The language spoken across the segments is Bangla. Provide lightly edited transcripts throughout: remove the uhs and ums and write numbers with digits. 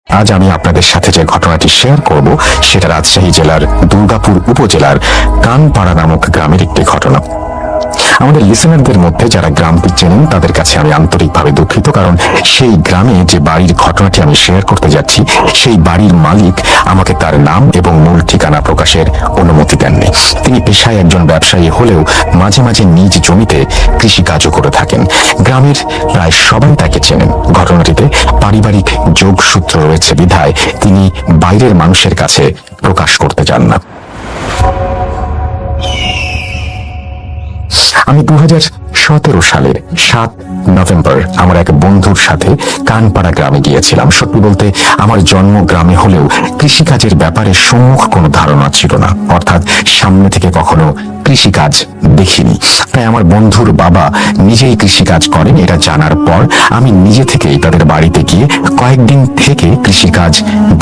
আজ আমি আপনাদের সাথে যে ঘটনাটি শেয়ার করব সেটা রাজশাহী জেলার দুর্গাপুর উপজেলার কানপাড়া নামক গ্রামের একটি ঘটনা। আমাদের লিসেনারদের মধ্যে যারা গ্রামটি চেনেন তাদের কাছে আমি আন্তরিকভাবে দুঃখিত, কারণ সেই গ্রামে যে বাড়ির ঘটনাটি আমি শেয়ার করতে যাচ্ছি সেই বাড়ির মালিক আমাকে তার নাম এবং মূল ঠিকানা প্রকাশের অনুমতি দেননি। তিনি পেশায় একজন ব্যবসায়ী হলেও মাঝে মাঝে নিজ জমিতে কৃষিকাজও করে থাকেন। গ্রামের প্রায় সবাই তাকে চেনেন। ঘটনাটিতে পারিবারিক যোগসূত্র রয়েছে বিধায় তিনি বাইরের মানুষের কাছে প্রকাশ করতে চান না। আমি 2017 সালের 7 নভেম্বর আমার এক বন্ধুর সাথে কানপাড়া গ্রামে গিয়েছিলাম। সত্যি বলতে আমার জন্ম গ্রামে হলেও কৃষিকাজের ব্যাপারে সম্মুখ কোনো ধারণা ছিল না, অর্থাৎ সামনে থেকে কখনো কৃষিকাজ দেখিনি। তাই আমার বন্ধুর বাবা নিজেই কৃষিকাজ করেন এটা জানার পর আমি নিজে থেকেই তাদের বাড়িতে গিয়ে কয়েকদিন থেকে কৃষিকাজ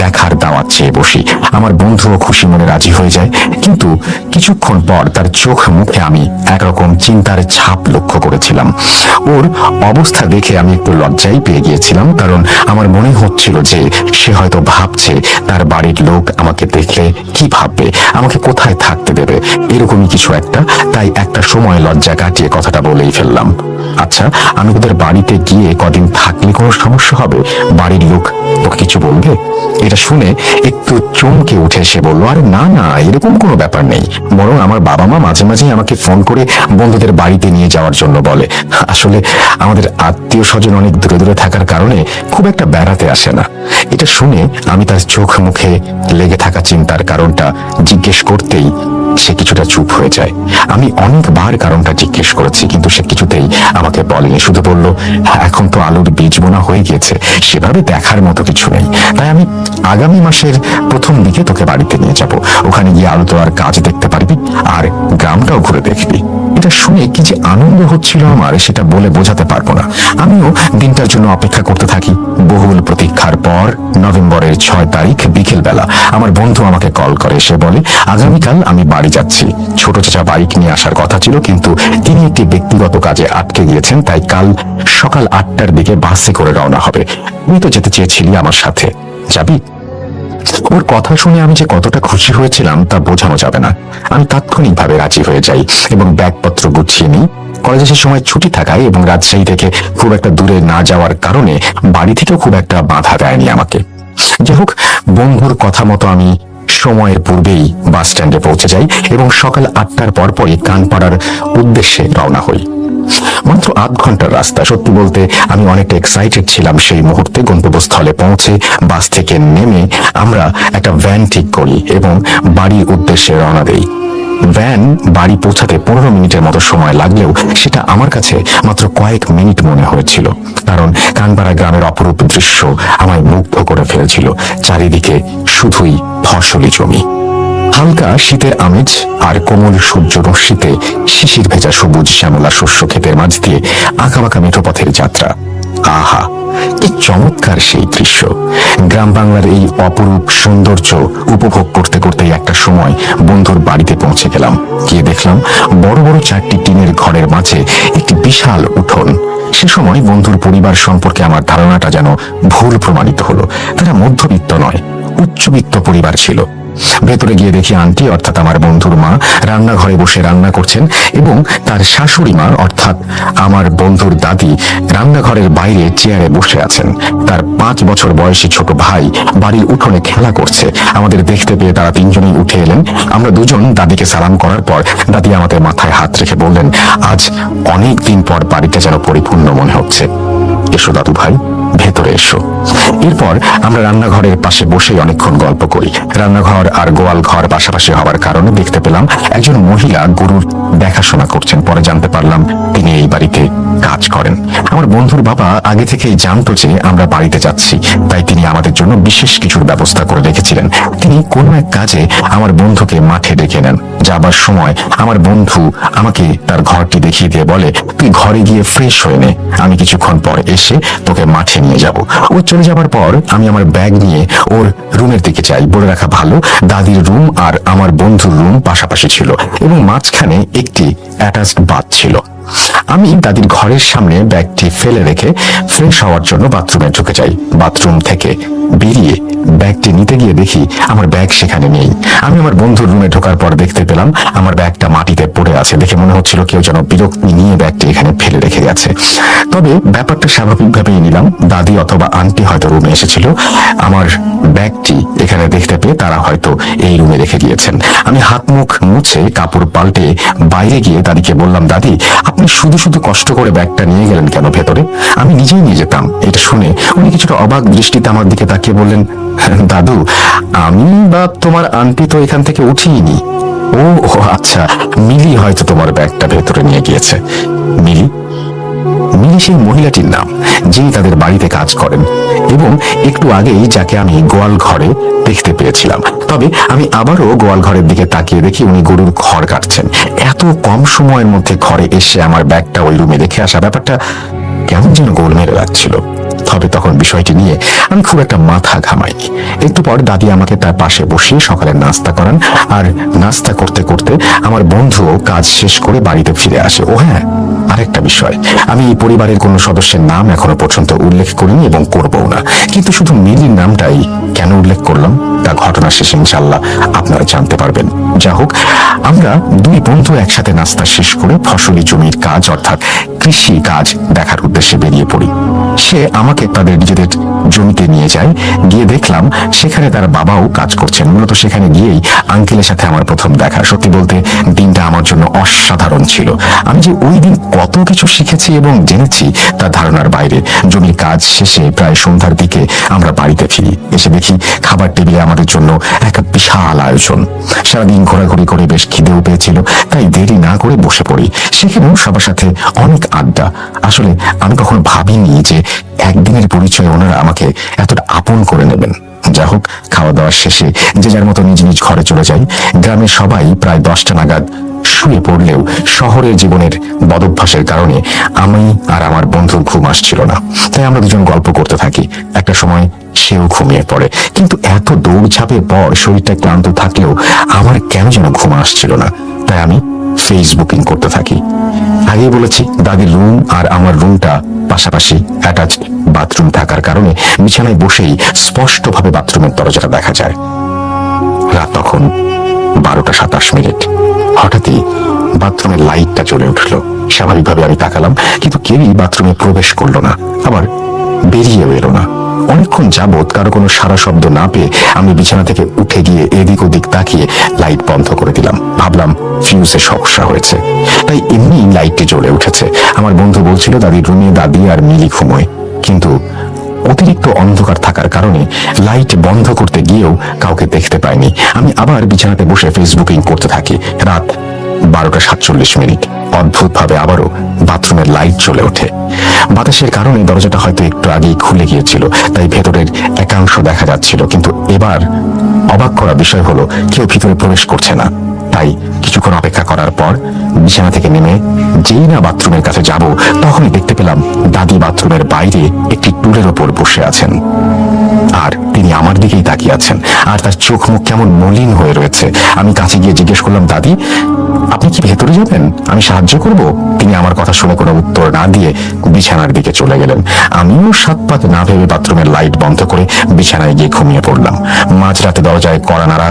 দেখার দাওয়াত চেয়ে বসি। আমার বন্ধুও খুশি মনে রাজি হয়ে যায়, কিন্তু কিছুক্ষণ পর তার চোখ মুখে আমি একরকম চিন্তার ছাপ লক্ষ্য করেছিলাম। ওর অবস্থা দেখে আমি একটু লজ্জাই পেয়ে গিয়েছিলাম, কারণ আমার মনে হচ্ছিল যে সে হয়তো ভাবছে তার বাড়ির লোক আমাকে দেখলে কি ভাববে, আমাকে কোথায় থাকতে দেবে, এরকমই কিছু একটা। তাই একটা সময় লজ্জা কাটিয়ে কথাটা বলেই ফেললাম, আচ্ছা আমি তোদের বাড়িতে গিয়ে কদিন থাকলে কোনো সমস্যা হবে? বাড়ির লোক তোকে কিছু বলবে? এটা শুনে একটু চমকে উঠে সে বলল, আরে না না, এরকম কোনো ব্যাপার নেই, বরং আমার বাবা মা মাঝে মাঝেই আমাকে ফোন করে বন্ধুদের বাড়িতে নিয়ে যাওয়ার জন্য বলে। আসলে আমাদের আত্মীয় স্বজন অনেক দূরে দূরে থাকার কারণে খুব একটা বেড়াতে আসে না। এটা শুনে আমি তার চোখ মুখে লেগে থাকা চিন্তার কারণটা জিজ্ঞেস করতেই সে কিছুটা চুপ হয়ে যায়। আমি অনেকবার কারণটা জিজ্ঞেস করেছি, কিন্তু সে কিছুতেই আমাকে বলেনি, শুধু বলল, এখন তো আলুর বীজ বোনা হয়ে গিয়েছে, সেভাবে দেখার মতো কিছু নেই। তাই আমি আগামী মাসের প্রথম দিকে তোকে বাড়িতে নিয়ে যাব, ওখানে গিয়ে আলু তোলার কাজ দেখতে পারবি আর গ্রামটাও ঘুরে দেখবি। এটা শুনে কি যে আনন্দ হচ্ছিল আমার সেটা বলে বোঝাতে পারবো না। আমিও দিনটার জন্য অপেক্ষা করতে থাকি। বহুল প্রতীক্ষার পর নভেম্বরের 6 তারিখ বিকেল বেলা আমার বন্ধু আমাকে কল করে। সে বলে, আগামীকাল আমি বাড়ি যাচ্ছি। ছোট চাচা বাইক নিয়ে আসার কথা ছিল, কিন্তু তিনি একটি ব্যক্তিগত কাজে আটকে গিয়েছেন, তাই কাল সকাল 8টার দিকে বাসে করে রওনা হবে। তুই তো যেতে চেয়েছিলি আমার সাথে, যাবি? ওর কথা শুনে আমি যে কতটা খুশি হয়েছিলাম তা বোঝানো যাবে না। আমি তাৎক্ষণিকভাবে রাজি হয়ে যাই এবং ব্যাগপত্র গুছিয়ে নিই। কলেজে সে সময় ছুটি থাকায় এবং রাজশাহী থেকে খুব একটা দূরে না যাওয়ার কারণে বাড়ি থেকেও খুব একটা বাধা দেয়নি আমাকে। যাই হোক, বন্ধুর কথা মতো আমি সময়ের পূর্বেই বাস স্ট্যান্ডে পৌঁছে যাই এবং সকাল 8টার পরপরই কানপাড়ার উদ্দেশ্যে রওনা হই। মাত্র 8 ঘন্টার রাস্তা। সত্যি বলতে আমি অনেকটা এক্সাইটেড ছিলাম সেই মুহূর্তে। গন্তব্যস্থলে পৌঁছে বাস থেকে নেমে আমরা একটা ভ্যান ঠিক করি এবং বাড়ির উদ্দেশ্যে রওনা দেই। ভ্যান বাড়ি পৌঁছাতে 15 মিনিটের মতো সময় লাগলেও সেটা আমার কাছে মাত্র কয়েক মিনিট মনে হয়েছিল, কারণ কানপাড়া গ্রামের অপরূপ দৃশ্য আমায় মুগ্ধ করে ফেলেছিল। চারিদিকে শুধুই ফসলি জমি, হালকা শীতের আমেজ আর কোমল সূর্য রশ্মিতে শিশির ভেজা সবুজ শ্যামলা শস্য ক্ষেতের মাঝ দিয়ে আঁকাবাঁকা মেঠো পথের যাত্রা। আহা, কি চমৎকার সেই দৃশ্য! গ্রাম বাংলার এই অপরূপ সৌন্দর্য উপভোগ করতে করতেই একটা সময় বন্ধুর বাড়িতে পৌঁছে গেলাম। গিয়ে দেখলাম বড় বড় 4টি টিনের ঘরের মাঝে একটি বিশাল উঠোন। সে সময় বন্ধুর পরিবার সম্পর্কে আমার ধারণাটা যেন ভুল প্রমাণিত হলো। তারা মধ্যবিত্ত নয়, উচ্চবিত্ত পরিবার ছিল। ভেতরে গিয়ে দেখি আন্টি অর্থাৎ আমার বন্ধুর মা রান্নাঘরে বসে রান্না করছেন এবং তার শাশুড়ি মা অর্থাৎ আমার বন্ধুর দাদি রান্নাঘরের বাইরে চেয়ারে বসে আছেন। তার 5 বছর বয়সী ছোট ভাই বাড়ির উঠোনে খেলা করছে। আমাদের দেখতে পেয়ে তারা 3জনেই উঠে এলেন। আমরা দুজন দাদিকে সালাম করার পর দাদি আমাদের মাথায় হাত রেখে বললেন, আজ অনেক দিন পর বাড়িটা যেন পরিপূর্ণ মনে হচ্ছে। এসো দাদু ভাই, ভেতরে এসো। এরপর আমরা রান্নাঘরের পাশে বসেই অনেকক্ষণ গল্প করি। রান্নাঘর আর গোয়াল ঘর পাশাপাশি হওয়ার কারণে দেখতে পেলাম একজন মহিলা গরুর দেখাশোনা করছেন। পরে জানতে পারলাম তিনি এই বাড়িতে কাজ করেন। আমার বন্ধুর বাবা আগে থেকেই জানতো যে আমরা বাড়িতে যাচ্ছি, তাই তিনি আমাদের জন্য বিশেষ কিছুর ব্যবস্থা করে রেখেছিলেন। তিনি কোনো এক কাজে আমার বন্ধুকে মাঠে ডেকে নেন। যাবার সময় আমার বন্ধু আমাকে তার ঘরটি দেখিয়ে দিয়ে বলে, তুই ঘরে গিয়ে ফ্রেশ হয়ে নে, আমি কিছুক্ষণ পর এসে তোকে মাঠে নিয়ে যাব। ও চলে যাবার পর আমি আমার ব্যাগ নিয়ে ওর রুমের দিকে যাই। বলে রাখা ভালো, দাদির রুম আর আমার বন্ধুর রুম পাশাপাশি ছিল এবং মাঝখানে একটি অ্যাটাচড বাথ ছিল। আমি দাদির ঘরের সামনে ব্যাগটি ফেলে রেখে ফ্রেশ হওয়ার জন্য বাথরুমে ঢুকে যাই। বাথরুম থেকে বেরিয়ে ব্যাগটি নিতে গিয়ে দেখি আমার ব্যাগ সেখানে নেই। আমি আমার বন্ধুর রুমে ঢোকার পর দেখতে পেলাম আমার ব্যাগটা মাটিতে পড়ে আছে। দেখে মনে হচ্ছিল কেউ যেন বিরক্তি নিয়ে ব্যাগটি এখানে ফেলে রেখে গেছে। তবে ব্যাপারটা স্বাভাবিকভাবেই নিলাম। দাদি অথবা আন্টি হয়তো রুমে এসেছিল, আমার ব্যাগটি এখানে দেখতে পেয়ে তারা হয়তো এই রুমে রেখে গিয়েছেন। আমি হাত মুখ মুছে কাপড় পাল্টে বাইরে গিয়ে দাদিকে বললাম, দাদি আপনি শুধু শুধু কষ্ট করে ব্যাগটা নিয়ে গেলেন কেন ভেতরে? আমি নিজেই নিয়ে যেতাম। এটা শুনে উনি কিছুটা অবাক দৃষ্টিতে আমার দিকে তাকিয়ে বললেন, দাদু আমি বা তোমার আন্টি তো এখান থেকে উঠিনি। ও আচ্ছা, মিলি হয়তো তোমার ব্যাগটা ভেতরে নিয়ে গিয়েছে। মিলি? মিলি সেই মহিলাটির নাম যিনি তাদের বাড়িতে কাজ করেন এবং একটু আগেই যাকে আমি গোয়াল ঘরে দেখতে পেয়েছিলাম। তবে আমি আবারও গোয়াল ঘরের দিকে তাকিয়ে দেখি উনি গরুর খড় কাটছেন। এত কম সময়ের মধ্যে ঘরে এসে আমার ব্যাগটা ওই রুমে রেখে আসা ব্যাপারটা কেমন যেন গোল মেরে লাগছিল। তবে তখন বিষয়টি নিয়ে আমি খুব একটা মাথা ঘামাইনি। একটু পর দাদি আমাকে তার পাশে বসিয়ে সকালের নাস্তা করান, আর নাস্তা করতে করতে আমার বন্ধুও কাজ শেষ করে বাড়িতে ফিরে আসে। ও হ্যাঁ, আরেকটা বিষয়, আমি এই পরিবারের কোনো সদস্যের নাম এখনো পর্যন্ত উল্লেখ করিনি এবং করবও না। কিন্তু শুধু মিলির নামটাই কেন উল্লেখ করলাম তা ঘটনা শেষে ইনশাল্লাহ আপনারা জানতে পারবেন। যা হোক, আমরা দুই বন্ধু একসাথে নাস্তা শেষ করে ফসলি জমির কাজ অর্থাৎ কৃষি কাজ দেখার উদ্দেশ্যে বেরিয়ে পড়ি। সে আমাকে তাদের নিজেদের জমিতে নিয়ে যায়। গিয়ে দেখলাম সেখানে তার বাবাও কাজ করছেন। মূলত সেখানে গিয়েই আঙ্কেলের সাথে আমার প্রথম দেখা। সত্যি বলতে দিনটা আমার জন্য অসাধারণ ছিল। আমি যে ওই দিন কত কিছু শিখেছি এবং জেনেছি তার ধারণার বাইরে। জমির কাজ শেষে প্রায় সন্ধ্যার দিকে আমরা বাড়িতে ফিরি। এসে দেখি খাবার টেবিলে আমাদের জন্য এক বিশাল আয়োজন। সারাদিন ঘোরাঘুরি করে বেশ খিদেও পেয়েছিল, তাই দেরি না করে বসে পড়ি। সেখানেও সবার সাথে অনেক আড্ডা। আসলে আমি কখনো ভাবিনি যে একদিনের পরিচয়ে ওনারা আমাকে এতটা আপন করে নেবেন। যা হোক, খাওয়া দাওয়া শেষে যে যার মতো নিজ নিজ ঘরে চলে যাই। গ্রামের সবাই প্রায় 10টা নাগাদ শুয়ে পড়লেও শহরের জীবনের বদভ্যাসের কারণে আমি আর আমার বন্ধুর ঘুম আসছিল না। তাই আমরা দুজন গল্প করতে থাকি। একটা সময় সেও ঘুমিয়ে পড়ে, কিন্তু এত দৌড়ঝাঁপের পর শরীরটা ক্লান্ত থাকলেও আমার কেন যেন ঘুম আসছিল না। তাই আমি ফেসবুকিং করতে থাকি। আগেই বলেছি, দাদির রুম আর আমার রুমটা পাশাপাশি অ্যাটাচড বাথরুম থাকার কারণে বিছানায় বসেই স্পষ্টভাবে বাথরুমের দরজাটা দেখা যায়। রাত তখন 12টা 27 মিনিট। হঠাৎই বাথরুমের লাইটটা জ্বলে উঠল। স্বাভাবিকভাবে আমি তাকালাম, কিন্তু কেউই বাথরুমে প্রবেশ করলো না, আবার বেরিয়েও এলো না। অনেকক্ষণ যাবৎ কারো কোনো সারা শব্দ না পেয়ে আমি বিছানা থেকে উঠে গিয়ে এদিক ওদিক তাকিয়ে লাইট বন্ধ করে দিলাম। ভাবলাম ফিউজে সমস্যা হয়েছে, তাই এমনি লাইটটি জ্বলে উঠেছে। আমার বন্ধু বলছিল দাদির রুমে দাদি আর মিলি ঘুমোয়, কিন্তু অতিরিক্ত অন্ধকার থাকার কারণে লাইট বন্ধ করতে গিয়েও কাউকে দেখতে পাইনি। আমি আবার বিছানাতে বসে ফেসবুকিং করতে থাকি। রাত 12টা 47 মিনিট। অদ্ভুতভাবে আবারও বাথরুমের লাইট জ্বলে ওঠে। বাতাসের কারণে দরজাটা হয়তো একটু আগেই খুলে গিয়েছিল, তাই ভেতরের একাংশ দেখা যাচ্ছিল। কিন্তু এবার অবাক করা বিষয় হলো কেউ ভিতরে প্রবেশ করছে না। তাই কিছুক্ষণ অপেক্ষা করার পর বিছানা থেকে নেমে যেই না বাথরুমের কাছে যাব, তখনই দেখতে পেলাম দাদি বাথরুমের বাইরে একটি টুলের ওপর বসে আছেন, আর তিনি আমার দিকেই তাকিয়ে আছেন, আর তার চোখ মুখ কেমন মলিন হয়ে রয়েছে। আমি কাছে গিয়ে জিজ্ঞেস করলাম, দাদি আপনি কি ভেতরে যাবেন? আমি সাহায্য করব? তিনি আমার কথা শুনে কোনো উত্তর না দিয়ে বিছানার দিকে চলে গেলেন। আমিও সাত পাত না ভেবে বাথরুমের লাইট বন্ধ করে বিছানায় গিয়ে ঘুমিয়ে পড়লাম। মাঝরাতে দরজায় কড়া নাড়া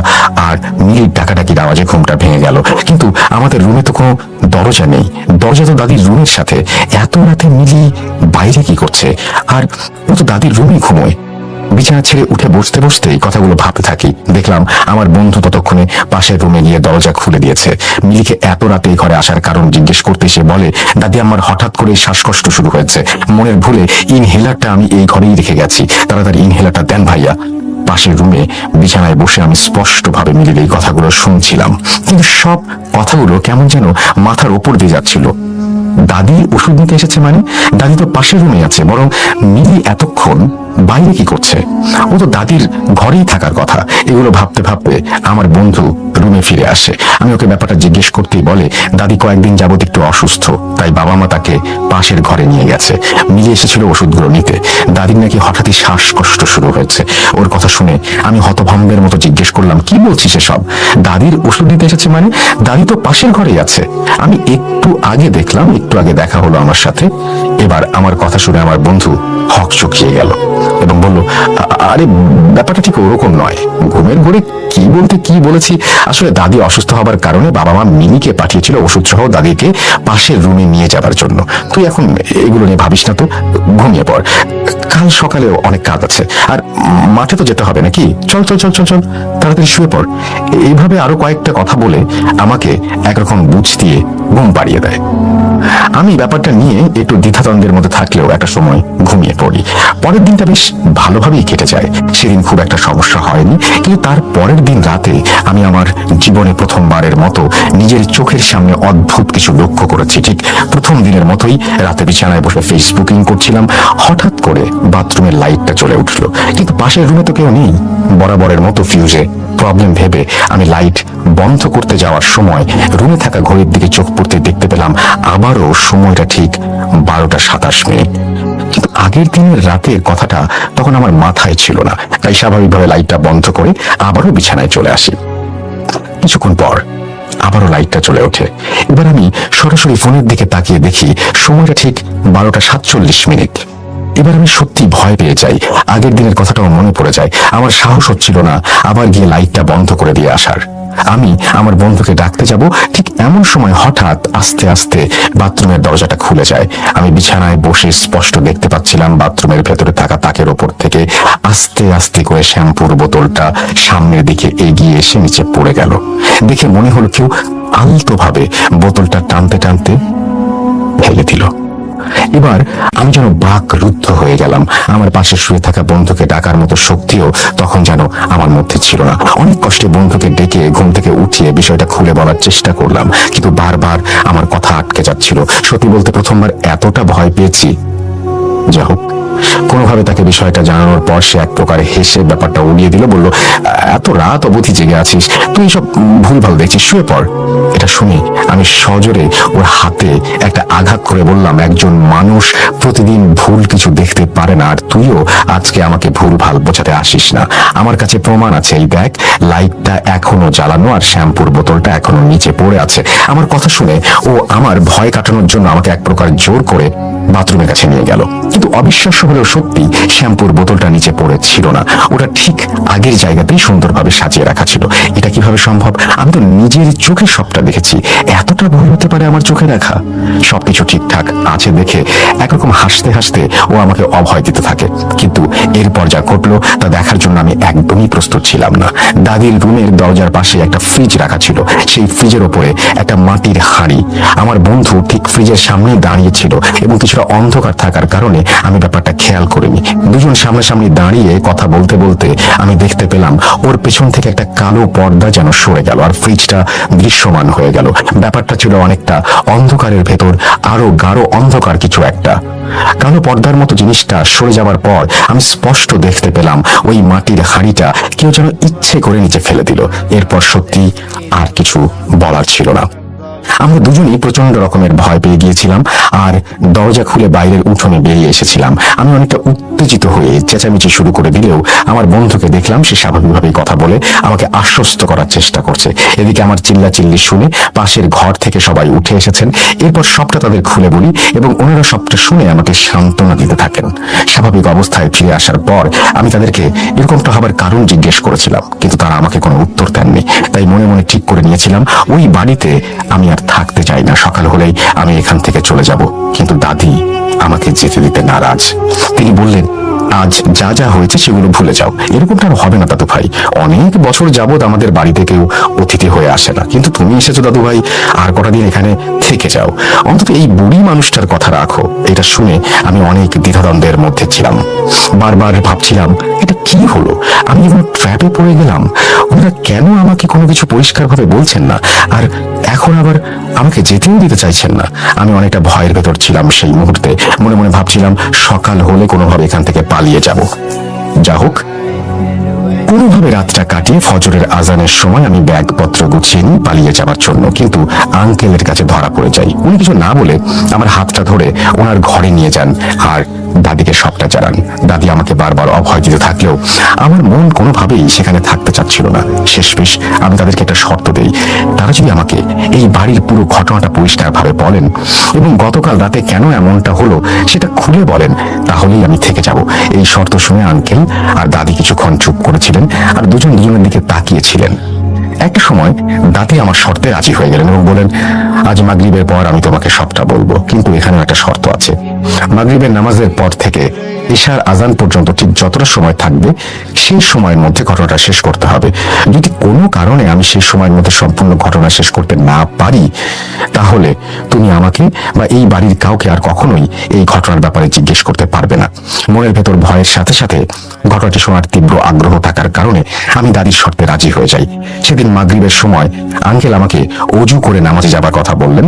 আর মিলির ডাকাডাকির আওয়াজে ঘুমটা ভেঙে গেল। কিন্তু আমাদের রুমে তো কোনো দরজা নেই। দরজা তো দাদির রুমের সাথে। এত রাতে মিলি বাইরে কি করছে? আর ও তো দাদির রুমে ঘুমোয়। বিছানা ছেড়ে উঠে বসতে বসতেই কথাগুলো ভাবতে থাকি। দেখলাম আমার বন্ধু ততক্ষণে পাশের রুমে গিয়ে দরজা খুলে দিয়েছে। মিলিকে এত রাতে ঘরে আসার কারণ জিজ্ঞেস করতে সে বলে, দাদি আমার হঠাৎ করে শ্বাসকষ্ট শুরু হয়েছে, মনের ভুলে ইনহেলারটা আমি এই ঘরেই রেখে গেছি, তাড়াতাড়ি ইনহেলারটা দেন ভাইয়া। পাশের রুমে বিছানায় বসে আমি স্পষ্টভাবে মিলির এই কথাগুলো শুনছিলাম, কিন্তু সব কথাগুলো কেমন যেন মাথার ওপর দিয়ে যাচ্ছিল। দাদি ওষুধ নিতে এসেছে মানে? দাদি তো পাশের রুমে আছে। বরং মিলি এতক্ষণ বাইরে কি করছে? ও তো দাদির ঘরেই থাকার কথা। এগুলো ভাবতে ভাবতে আমার বন্ধু রুমে ফিরে আসে। আমি ওকে ব্যাপারটা জিজ্ঞেস করতেই বলে, দাদি কয়েকদিন যাবত একটু অসুস্থ, তাই বাবা মা তাকে পাশের ঘরে নিয়ে গেছে। মিলে এসেছিল ওষুধগুলো নিতে। দাদির নাকি হঠাৎই শ্বাসকষ্ট শুরু হয়েছে। ওর কথা শুনে আমি হতভম্বের মতো জিজ্ঞেস করলাম, কি বলছিস এসব? দাদির ওষুধ নিতে এসেছে মানে? দাদি তো পাশের ঘরেই আছে। আমি একটু আগে দেখলাম, একটু আগে দেখা হলো আমার সাথে। এবার আমার কথা শুনে আমার বন্ধু হক চকিয়ে গেল এবং বলল, আরে ব্যাপারটা ঠিক ওরকম নয়। ঘুমের ঘরে কি বলতে কি বলেছি। আসলে দাদি অসুস্থ হবার কারণে বাবা মা মিনিকে পাঠিয়েছিল ওষুধ সহ দাদিকে পাশের রুমে নিয়ে যাবার জন্য। তুই এখন এগুলো নিয়ে ভাবিস না তো, ঘুমিয়ে পড়। কাল সকালে অনেক কাজ আছে, আর মাঠে তো যেতে হবে নাকি। চল চল চল চল চল, তাড়াতাড়ি শুয়ে পড়। এইভাবে আরো কয়েকটা কথা বলে আমাকে একরকম বুঝ দিয়ে ঘুম পাড়িয়ে দেয়। আমি ব্যাপারটা নিয়ে একটু দ্বিধাদ্বন্দ্বের মধ্যে থাকলেও একটা সময় ঘুমিয়ে পড়ি। পরের দিনটা বেশ ভালোভাবেই কেটে যায়। সেদিন খুব একটা সমস্যা হয়নি, কিন্তু তার পরের দিন রাতে আমি আমার জীবনে প্রথমবারের মতো নিজের চোখের সামনে অদ্ভুত কিছু লক্ষ্য করেছি। ঠিক প্রথম দিনের মতোই রাতে বিছানায় বসে ফেসবুকিং করছিলাম। হঠাৎ করে বাথরুমের লাইটটা জ্বলে উঠলো, কিন্তু পাশের রুমে তো কেউ নেই। বরাবরের মতো ফিউজে প্রবলেম ভেবে আমি লাইট বন্ধ করতে যাওয়ার সময় রুমে থাকা ঘড়ির দিকে চোখ পড়তে দেখতে পেলাম আবারও সময়টা ঠিক 12:27। কিন্তু আগের দিনের রাতের কথাটা তখন আমার মাথায় ছিল না, তাই স্বাভাবিকভাবে লাইটটা বন্ধ করে আবারও বিছানায় চলে আসি। কিছুক্ষণ পর আবারও লাইটটা চলে ওঠে। এবার আমি সরাসরি ফোনের দিকে তাকিয়ে দেখি সময়টা ঠিক 12:47। এবার আমি সত্যি ভয় পেয়ে যাই। আগের দিনের কথাটাও মনে পড়ে যায়। আমার সাহস হচ্ছিল না আবার গিয়ে লাইটটা বন্ধ করে দিয়ে আসার। আমি আমার বন্ধুকে ডাকতে যাব, ঠিক এমন সময় হঠাৎ আস্তে আস্তে বাথরুমের দরজাটা খুলে যায়। আমি বিছানায় বসে স্পষ্ট দেখতে পাচ্ছিলাম বাথরুমের ভেতরে থাকা তাকের ওপর থেকে আস্তে আস্তে করে শ্যাম্পুর বোতলটা সামনের দিকে এগিয়ে এসে নিচে পড়ে গেল। দেখে মনে হলো কেউ আলতোভাবে বোতলটা টানতে টানতে ফেলে দিল। এবার আমি যেন বাকরুদ্ধ হয়ে গেলাম। আমার পাশে শুয়ে থাকা বন্ধুকে ডাকার মতো শক্তিও তখন যেন আমার মধ্যে ছিল না। অনেক কষ্টে বন্ধুকে ডেকে ঘুম থেকে উঠিয়ে বিষয়টা খুলে বলার চেষ্টা করলাম, কিন্তু বারবার আমার কথা আটকে যাচ্ছিল। সত্যি বলতে প্রথমবার এতটা ভয় পেয়েছি। যা হোক, কোনোভাবে তাকে বিষয়টা জানানোর পর সে এক প্রকারে হেসে ব্যাপারটা উড়িয়ে দিল। বলল, এত রাত অবধি জেগে আছিস, তুই সব ভুলভাল দেখছিস, শুয়ে পড়। এটা শুনে আমি সজোরে ওর হাতে একটা আঘাত করে বললাম, একজন মানুষ প্রতিদিন ভুল কিছু দেখতে পারে না, আর তুইও আজকে আমাকে ভুলভাল বোঝাতে আসিস না। আমার কাছে প্রমাণ আছে, এই দেখ, লাইটটা এখনো জ্বালানো আর শ্যাম্পুর বোতলটা এখনো নিচে পড়ে আছে। আমার কথা শুনে ও আমার ভয় কাটানোর জন্য আমাকে এক প্রকার জোর করে বাথরুমের কাছে নিয়ে গেল। কিন্তু অবিশ্বাস্য হলেও সত্যি, শ্যাম্পুর বোতলটা নিচে পড়ে ছিল না। ওটা ঠিক আগের জায়গাতেই সুন্দরভাবে সাজিয়ে রাখা ছিল। এটা কিভাবে সম্ভব? আমি তো নিজের চোখে সবটা দেখেছি। এতটা ভুল হতে পারে আমার চোখে দেখা? সবকিছু ঠিকঠাক আছে দেখে একরকম হাসতে হাসতে ও আমাকে অভয় দিতে থাকে। কিন্তু এরপর যা ঘটলো তা দেখার জন্য আমি একদমই প্রস্তুত ছিলাম না। দাদির রুমের দরজার পাশে একটা ফ্রিজ রাখা ছিল। সেই ফ্রিজের ওপরে একটা মাটির হাঁড়ি। আমার বন্ধু ঠিক ফ্রিজের সামনেই দাঁড়িয়ে ছিল এবং কিছুটা অন্ধকার থাকার কারণে আমি ব্যাপারটা খেয়াল করিনি। দুজন সামনাসামনি দাঁড়িয়ে কথা বলতে বলতে আমি দেখতে পেলাম ওর পেছন থেকে একটা কালো পর্দা যেন সরে গেল আর ফ্রিজটা দৃশ্যমান হয়ে গেল। ব্যাপারটা ছিল অনেকটা অন্ধকারের ভেতর আরো গাঢ় অন্ধকার কিছু একটা। কালো পর্দার মতো জিনিসটা সরে যাওয়ার পর আমি স্পষ্ট দেখতে পেলাম ওই মাটির হাঁড়িটা কেউ যেন ইচ্ছে করে নিচে ফেলে দিল। এরপর সত্যি আর কিছু বলার ছিল না। আমরা দুজনেই প্রচন্ড রকমের ভয় পেয়ে গিয়েছিলাম আর দরজা খুলে বাইরের উঠোনে বেরিয়ে এসেছিলাম। আমি অনেকটা উত্তেজিত হয়ে চেঁচামেচি শুরু করে দিলেও আমার বন্ধুকে দেখলাম সে স্বাভাবিকভাবেই কথা বলে আমাকে আশ্বস্ত করার চেষ্টা করছে। এদিকে আমার চিল্লাচিল্লি শুনে পাশের ঘর থেকে সবাই উঠে এসেছেন। এরপর সবটা তাদের খুলে বলি এবং ওনারা সবটা শুনে আমাকে সান্ত্বনা দিতে থাকেন। স্বাভাবিক অবস্থায় ফিরে আসার পর আমি তাদেরকে এরকমটা হবার কারণ জিজ্ঞেস করেছিলাম, কিন্তু তারা আমাকে কোনো উত্তর দেননি। তাই মনে মনে ঠিক করে নিয়েছিলাম ওই বাড়িতে আমি আর থাকতে চাই না। সকাল হলেই আমি এখান থেকে চলে যাব। কিন্তু দাদি আমাকে যেতে দিতে নারাজ। তিনি বললেন, আজ যা যা হয়েছে সেগুলো ভুলে যাও। এরকমটা আর হবে না দাদু ভাই। অনেক বছর যাবৎ আমাদের বাড়িতে কেউ অতিথি হয়ে আসে না, কিন্তু তুমি এসেছো দাদু ভাই, আর কটা দিন এখানে থেকে যাও। অন্তত এই বুড়ি মানুষটার কথা রাখো। এটা শুনে আমি অনেক দ্বিধাদ্বন্দ্বের মধ্যে ছিলাম। বারবার ভাবছিলাম এটা কি হলো। আমি কোনো ট্র্যাপে পড়ে গেলাম? ওনারা কেন আমাকে কোনো কিছু পরিষ্কারভাবে বলছেন না, আর এখন আবার আমাকে যেতেও দিতে চাইছেন না? আমি অনেকটা ভয়ের ভেতর ছিলাম সেই মুহূর্তে। মনে মনে ভাবছিলাম সকাল হলে কোনোভাবে এখান থেকে পালিয়ে যাব। যা হোক, কোনোভাবে রাতটা কাটিয়ে ফজরের আজানের সময় আমি ব্যাগপত্র গুছিয়ে নিই পালিয়ে যাওয়ার জন্য। কিন্তু আঙ্কেলের কাছে ধরা পড়ে যাই। উনি কিছু না বলে আমার হাতটা ধরে ওনার ঘরে নিয়ে যান আর দাদিকে সবটা জানান। দাদি আমাকে বারবার অভয় দিতে থাকলেও আমার মন কোনোভাবেই সেখানে থাকতে চাচ্ছিল না। শেষমেশ আমি তাদেরকে একটা শর্ত দেই, তারা যদি আমাকে এই বাড়ির পুরো ঘটনাটা পরিষ্কারভাবে বলেন এবং গতকাল রাতে কেন এমনটা হলো সেটা খুলে বলেন, তাহলেই আমি থেকে যাব। এই শর্ত শুনে আঙ্কেল আর দাদি কিছুক্ষণ চুপ করেছিলেন আর দুজন দুজনের দিকে তাকিয়েছিলেন। একটা সময় দাদি আমার শর্তে রাজি হয়ে গেলেন এবং বলেন, আজ মাগরিবের পর আমি তোমাকে সবটা বলবো, কিন্তু এখানেও একটা শর্ত আছে। মাগরিবের নামাজের পর থেকে ইশার আজান পর্যন্ত ঠিক যতটা সময় থাকবে সেই সময়ের মধ্যে ঘটনাটা শেষ করতে হবে। যদি কোনো কারণে আমি সেই সময়ের মধ্যে সম্পূর্ণ ঘটনা শেষ করতে না পারি, তাহলে তুমি আমাকে বা এই বাড়ির কাউকে আর কখনোই এই ঘটনার ব্যাপারে জিজ্ঞেস করতে পারবে না। মনের ভেতর ভয়ের সাথে সাথে ঘটনাটি শোনার তীব্র আগ্রহ থাকার কারণে আমি দাদির শর্তে রাজি হয়ে যাই। সেদিন মাগরিবের সময় আঙ্কেল আমাকে অজু করে নামাজে যাবার কথা বললেন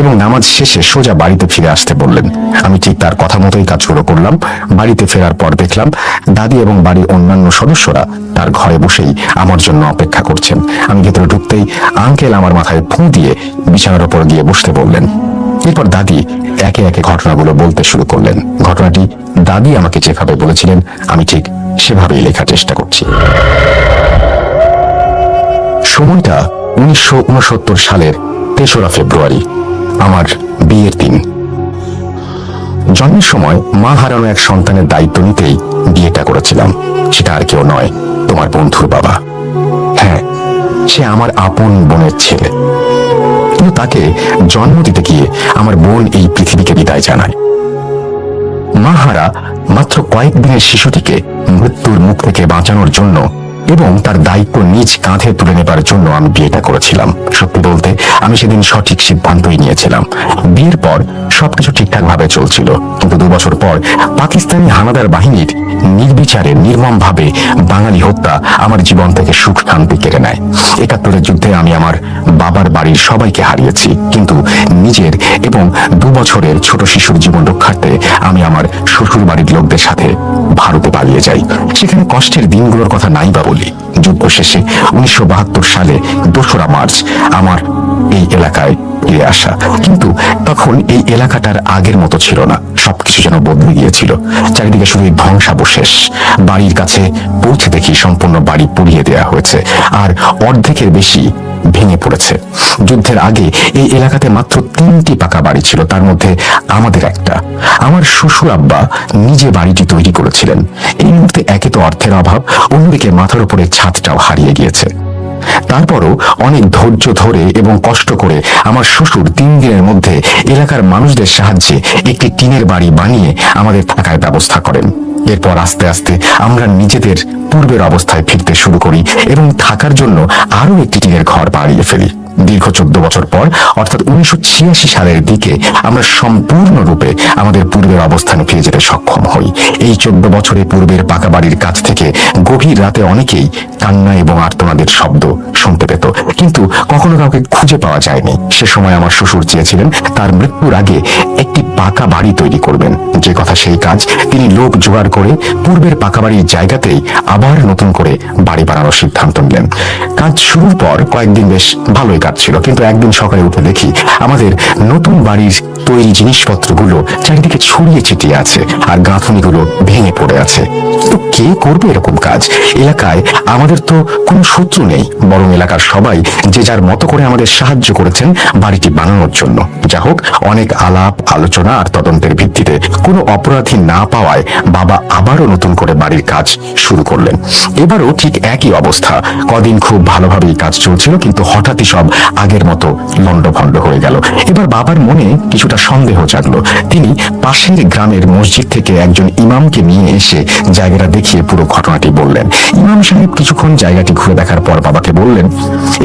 এবং নামাজ শেষে সোজা বাড়িতে ফিরে আসতে বললেন। আমি ঠিক তার কথা মতোই কাজগুলো করলাম। বাড়িতে ফেরার পর দেখলাম দাদি এবং বাড়ির অন্যান্য সদস্যরা তার ঘরে বসেই আমার জন্য অপেক্ষা করছেন। আমি ভেতরে ঢুকতেই আঙ্কেল আমার মাথায় ফু দিয়ে বিছানার উপর গিয়ে বসতে বললেন। এরপর দাদি একে একে ঘটনাগুলো বলতে শুরু করলেন। ঘটনাটি দাদি আমাকে যেভাবে বলেছিলেন আমি ঠিক সেভাবেই লেখার চেষ্টা করছি। সময়টা 1969 সালের 3রা ফেব্রুয়ারি, আমার বিয়ের দিন। জন্মের সময় মা হারানো এক সন্তানের দায়িত্ব নিতেই বিয়েটা করেছিলাম। সেটা আর কেউ নয়, তোমার বন্ধুর বাবা। হ্যাঁ, সে আমার আপন বোনের ছেলে। কিন্তু তাকে জন্ম দিতে গিয়ে আমার বোন এই পৃথিবীকে বিদায় জানায়। মা হারা মাত্র কয়েকদিনের শিশুটিকে মৃত্যুর মুখ থেকে বাঁচানোর জন্য এবং তার দায়িত্ব নিজ কাঁধে তুলে নেবার জন্য আমি বিয়েটা করেছিলাম। সত্যি বলতে আমি সেদিন সঠিক সিদ্ধান্তই নিয়েছিলাম। বিয়ের পর সবকিছু ঠিকঠাক ভাবে চলছিল, কিন্তু 2 বছর পর পাকিস্তানি হানাদার বাহিনীর নির্বিচারে নির্মমভাবে বাঙালি হত্যা আমার জীবন থেকে সুখ শান্তি কেড়ে নেয়। 71-এর যুদ্ধে আমি আমার বাবার বাড়ির সবাইকে হারিয়েছি, কিন্তু নিজের এবং 2 বছরের ছোট শিশুর জীবন রক্ষার্থে আমি আমার শ্বশুর বাড়ির লোকদের সাথে ভারতে পালিয়ে যাই। সেখানে কষ্টের দিনগুলোর কথা নাই বা বলি। যুদ্ধ শেষে 1972 সালে 2রা মার্চ আমার এই এলাকায় ফিরে আসা। কিন্তু তখন এই এলাকাটার আগের মতো ছিল না, সবকিছু যেন বদলে গিয়েছিল। চারিদিকে শুধু ধ্বংসাবশেষ। বাড়ির কাছে পৌঁছে দেখি সম্পূর্ণ বাড়ি পুড়িয়ে দেওয়া হয়েছে আর অর্ধেকের বেশি ভেঙে পড়েছে। যুদ্ধের আগে এই এলাকাতে মাত্র 3টি পাকা বাড়ি ছিল, তার মধ্যে আমাদের একটা। আমার শ্বশুর আব্বা নিজে বাড়িটি তৈরি করেছিলেন। এই মুহূর্তে একে তো অর্থের অভাব, অন্যদিকে মাথার উপরে ছাদটাও হারিয়ে গিয়েছে। তারপরও অনেক ধৈর্য ধরে এবং কষ্ট করে আমার শ্বশুর 3 দিনের মধ্যে এলাকার মানুষদের সাহায্যে একটি টিনের বাড়ি বানিয়ে আমাদের থাকার ব্যবস্থা করেন। এরপর আস্তে আস্তে আমরা নিজেদের পূর্বের অবস্থায় ফিরতে শুরু করি এবং থাকার জন্য আরো একটি টিনের ঘর বানিয়ে ফেলি। দীর্ঘ 14 বছর পর অর্থাৎ 1986 সালের দিকে আমরা সম্পূর্ণরূপে আমাদের পূর্বের অবস্থানে ফিরে যেতে সক্ষম হই। এই 14 বছরে পূর্বের পাকা বাড়ির কাছ থেকে গভীর রাতে অনেকেই কান্না এবং আর্তনাদের শব্দ শুনতে পেত, কিন্তু কখনো কাউকে খুঁজে পাওয়া যায়নি। সে সময় আমার শ্বশুর চেয়েছিলেন তার মৃত্যুর আগে একটি পাকা বাড়ি তৈরি করবেন। যে কথা সেই কাজ, তিনি লোক জোগাড় করে পূর্বের পাকা বাড়ির জায়গাতেই আবার নতুন করে বাড়ি বানানোর সিদ্ধান্ত নিলেন। কাজ শুরুর পর কয়েকদিন বেশ ভালোই ছিল, কিন্তু একদিন সকালে উঠে দেখি আমাদের নতুন বাড়ির তৈরি জিনিসপত্রগুলো চারিদিকে ছড়িয়ে ছিটিয়ে আছে আর গাঁথনিগুলো ভেঙে পড়ে আছে। তো কে করবে এরকম কাজ? এলাকায় আমাদের তো কোনো শত্রু নেই, বরং এলাকার সবাই যে যার মতো করে আমাদের সাহায্য করেছেন বাড়িটি বানানোর জন্য। যা হোক, অনেক আলাপ আলোচনা আর তদন্তের ভিত্তিতে কোনো অপরাধী না পাওয়ায় বাবা আবারও নতুন করে বাড়ির কাজ শুরু করলেন। এবারও ঠিক একই অবস্থা। কদিন খুব ভালোভাবেই কাজ চলছিল, কিন্তু হঠাৎই সব আগের মতো লন্ডভন্ড হয়ে গেল। এবার বাবার মনে কিছু কিছুটা সন্দেহ জাগলো। তিনি পাশের গ্রামের মসজিদ থেকে একজন ইমামকে নিয়ে এসে জায়গাটা দেখিয়ে পুরো ঘটনাটি বললেন। ইমাম সাহেব কিছুক্ষণ জায়গাটি ঘুরে দেখার পর বাবাকে বললেন,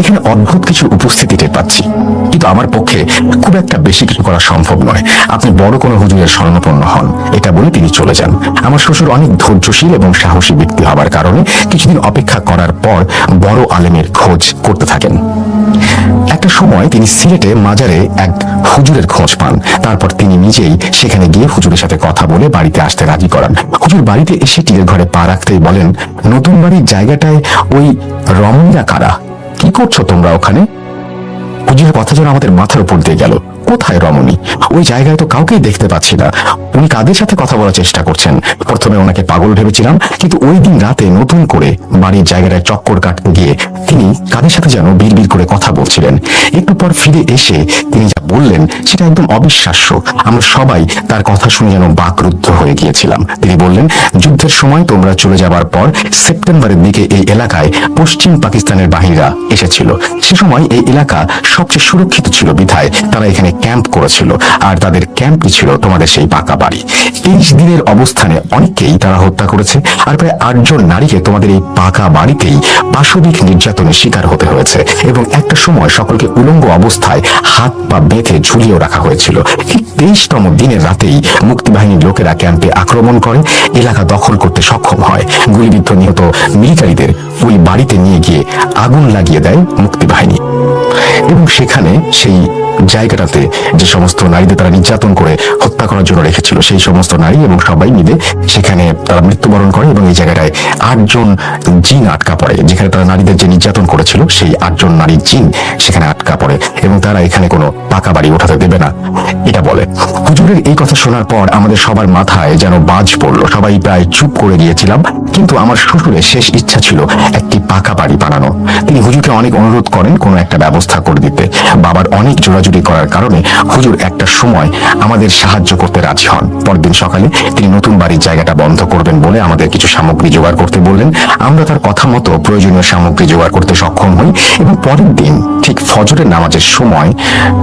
এখানে অদ্ভুত কিছু উপস্থিতি টের পাচ্ছি, কিন্তু আমার পক্ষে খুব একটা বেশি কিছু করা সম্ভব নয়। আপনি বড় কোনো হুজুরের শরণাপন্ন হন। এটা বলে তিনি চলে যান। আমার শ্বশুর অনেক ধৈর্যশীল এবং সাহসী ব্যক্তি হবার কারণে কিছুদিন অপেক্ষা করার পর বড় আলেমের খোঁজ করতে থাকেন। একটা সময় তিনি সিলেটে মাজারে এক হুজুরের খোঁজ পান। তারপর তিনি নিজেই সেখানে গিয়ে হুজুরের সাথে কথা বলে বাড়িতে আসতে রাজি করান। হুজুর বাড়িতে এসে টিনের ঘরে পা রাখতেই বলেন, নতুন বাড়ির জায়গাটায় ওই রমণীরা কারা? কি করছো তোমরা ওখানে? হুজুরের কথা যেন আমাদের মাথার উপর দিয়ে গেল। কোথায় রমণী? ওই জায়গায় তো কাউকেই দেখতে পাচ্ছি না। উনি কাদের সাথে কথা বলার চেষ্টা করছেন? প্রথমে ওনাকে পাগল ভেবেছিলাম, কিন্তু ওই দিন রাতে নতুন করে বাড়ির জায়গাটায় চক্কর কাটতে গিয়ে তিনি কাদের সাথে যেন বিড়বিড় করে কথা বলছিলেন। একটু পর ফিরে এসে তিনি যা বললেন সেটা একদম অবিশ্বাস্য। আমরা সবাই তার কথা শুনে যেন বাকরুদ্ধ হয়ে গিয়েছিলাম। তিনি বললেন, যুদ্ধের সময় তোমরা চলে যাবার পর সেপ্টেম্বরের দিকে এই এলাকায় পশ্চিম পাকিস্তানের বাহিনীরা এসেছিল। সে সময় এই এলাকা সবচেয়ে সুরক্ষিত ছিল বিধায় তারা এখানে ক্যাম্প করেছিল, আর তাদের ক্যাম্পটি ছিল তোমাদের সেই পাকা বাড়ি। এই দিনের অবস্থানে অনেককেই তারা হত্যা করেছে, আর প্রায় 8 জন নারীকে তোমাদের এই পাকা বাড়িতেই পাশবিক নির্যাতনের শিকার হতে হয়েছে, এবং একটা সময় সকলকে উলঙ্গ অবস্থায় হাত পা বেঁধে ঝুলিয়েও রাখা হয়েছিল। ঠিক 23তম দিনের রাতেই মুক্তিবাহিনীর লোকেরা ক্যাম্পে আক্রমণ করে এলাকা দখল করতে সক্ষম হয়। গুলিবিদ্ধ নিহত মিলিটারিদের ওই বাড়িতে নিয়ে গিয়ে আগুন লাগিয়ে দেয় মুক্তিবাহিনী, এবং সেখানে সেই জায়গাটাতে যে সমস্ত নারীদের তারা নির্যাতন করে হত্যা করার জন্য রেখেছিল সেই সমস্ত নারী এবং সবাই মিলে সেখানে তারা মৃত্যুবরণ করে, এবং এই জায়গাটায় 8 জন জিন আটকা পড়ে। যেখানে তারা নারীদের যে নির্যাতন করেছিল সেই 8 জন নারীর জিন সেখানে আটকা পড়ে, এবং তারা এখানে কোনো পাকা বাড়ি ওঠাতে দেবে না, এটা বলে। হুজুরের এই কথা শোনার পর আমাদের সবার মাথায় যেন বাজ পড়লো। সবাই প্রায় চুপ করে গিয়েছিলাম, কিন্তু আমার শ্বশুরের শেষ ইচ্ছা ছিল একটি পাকা বাড়ি বানানো। তিনি হুজুরকে অনেক অনুরোধ করেন কোনো একটা ব্যবস্থা করে দিতে। বাবার অনেক জোরাজুরি করার কারণে হুজুর একটা সময় আমাদের সাহায্য করতে রাজি হন। পরদিন সকালে তিনি নতুন বাড়ির জায়গাটা বন্ধ করবেন বলে আমাদের কিছু সামগ্রী জোগাড় করতে বললেন। আমরা তার কথা মতো প্রয়োজনীয় সামগ্রী জোগাড় করতে সক্ষম হই, এবং পরের দিন ঠিক ফজরের নামাজের সময়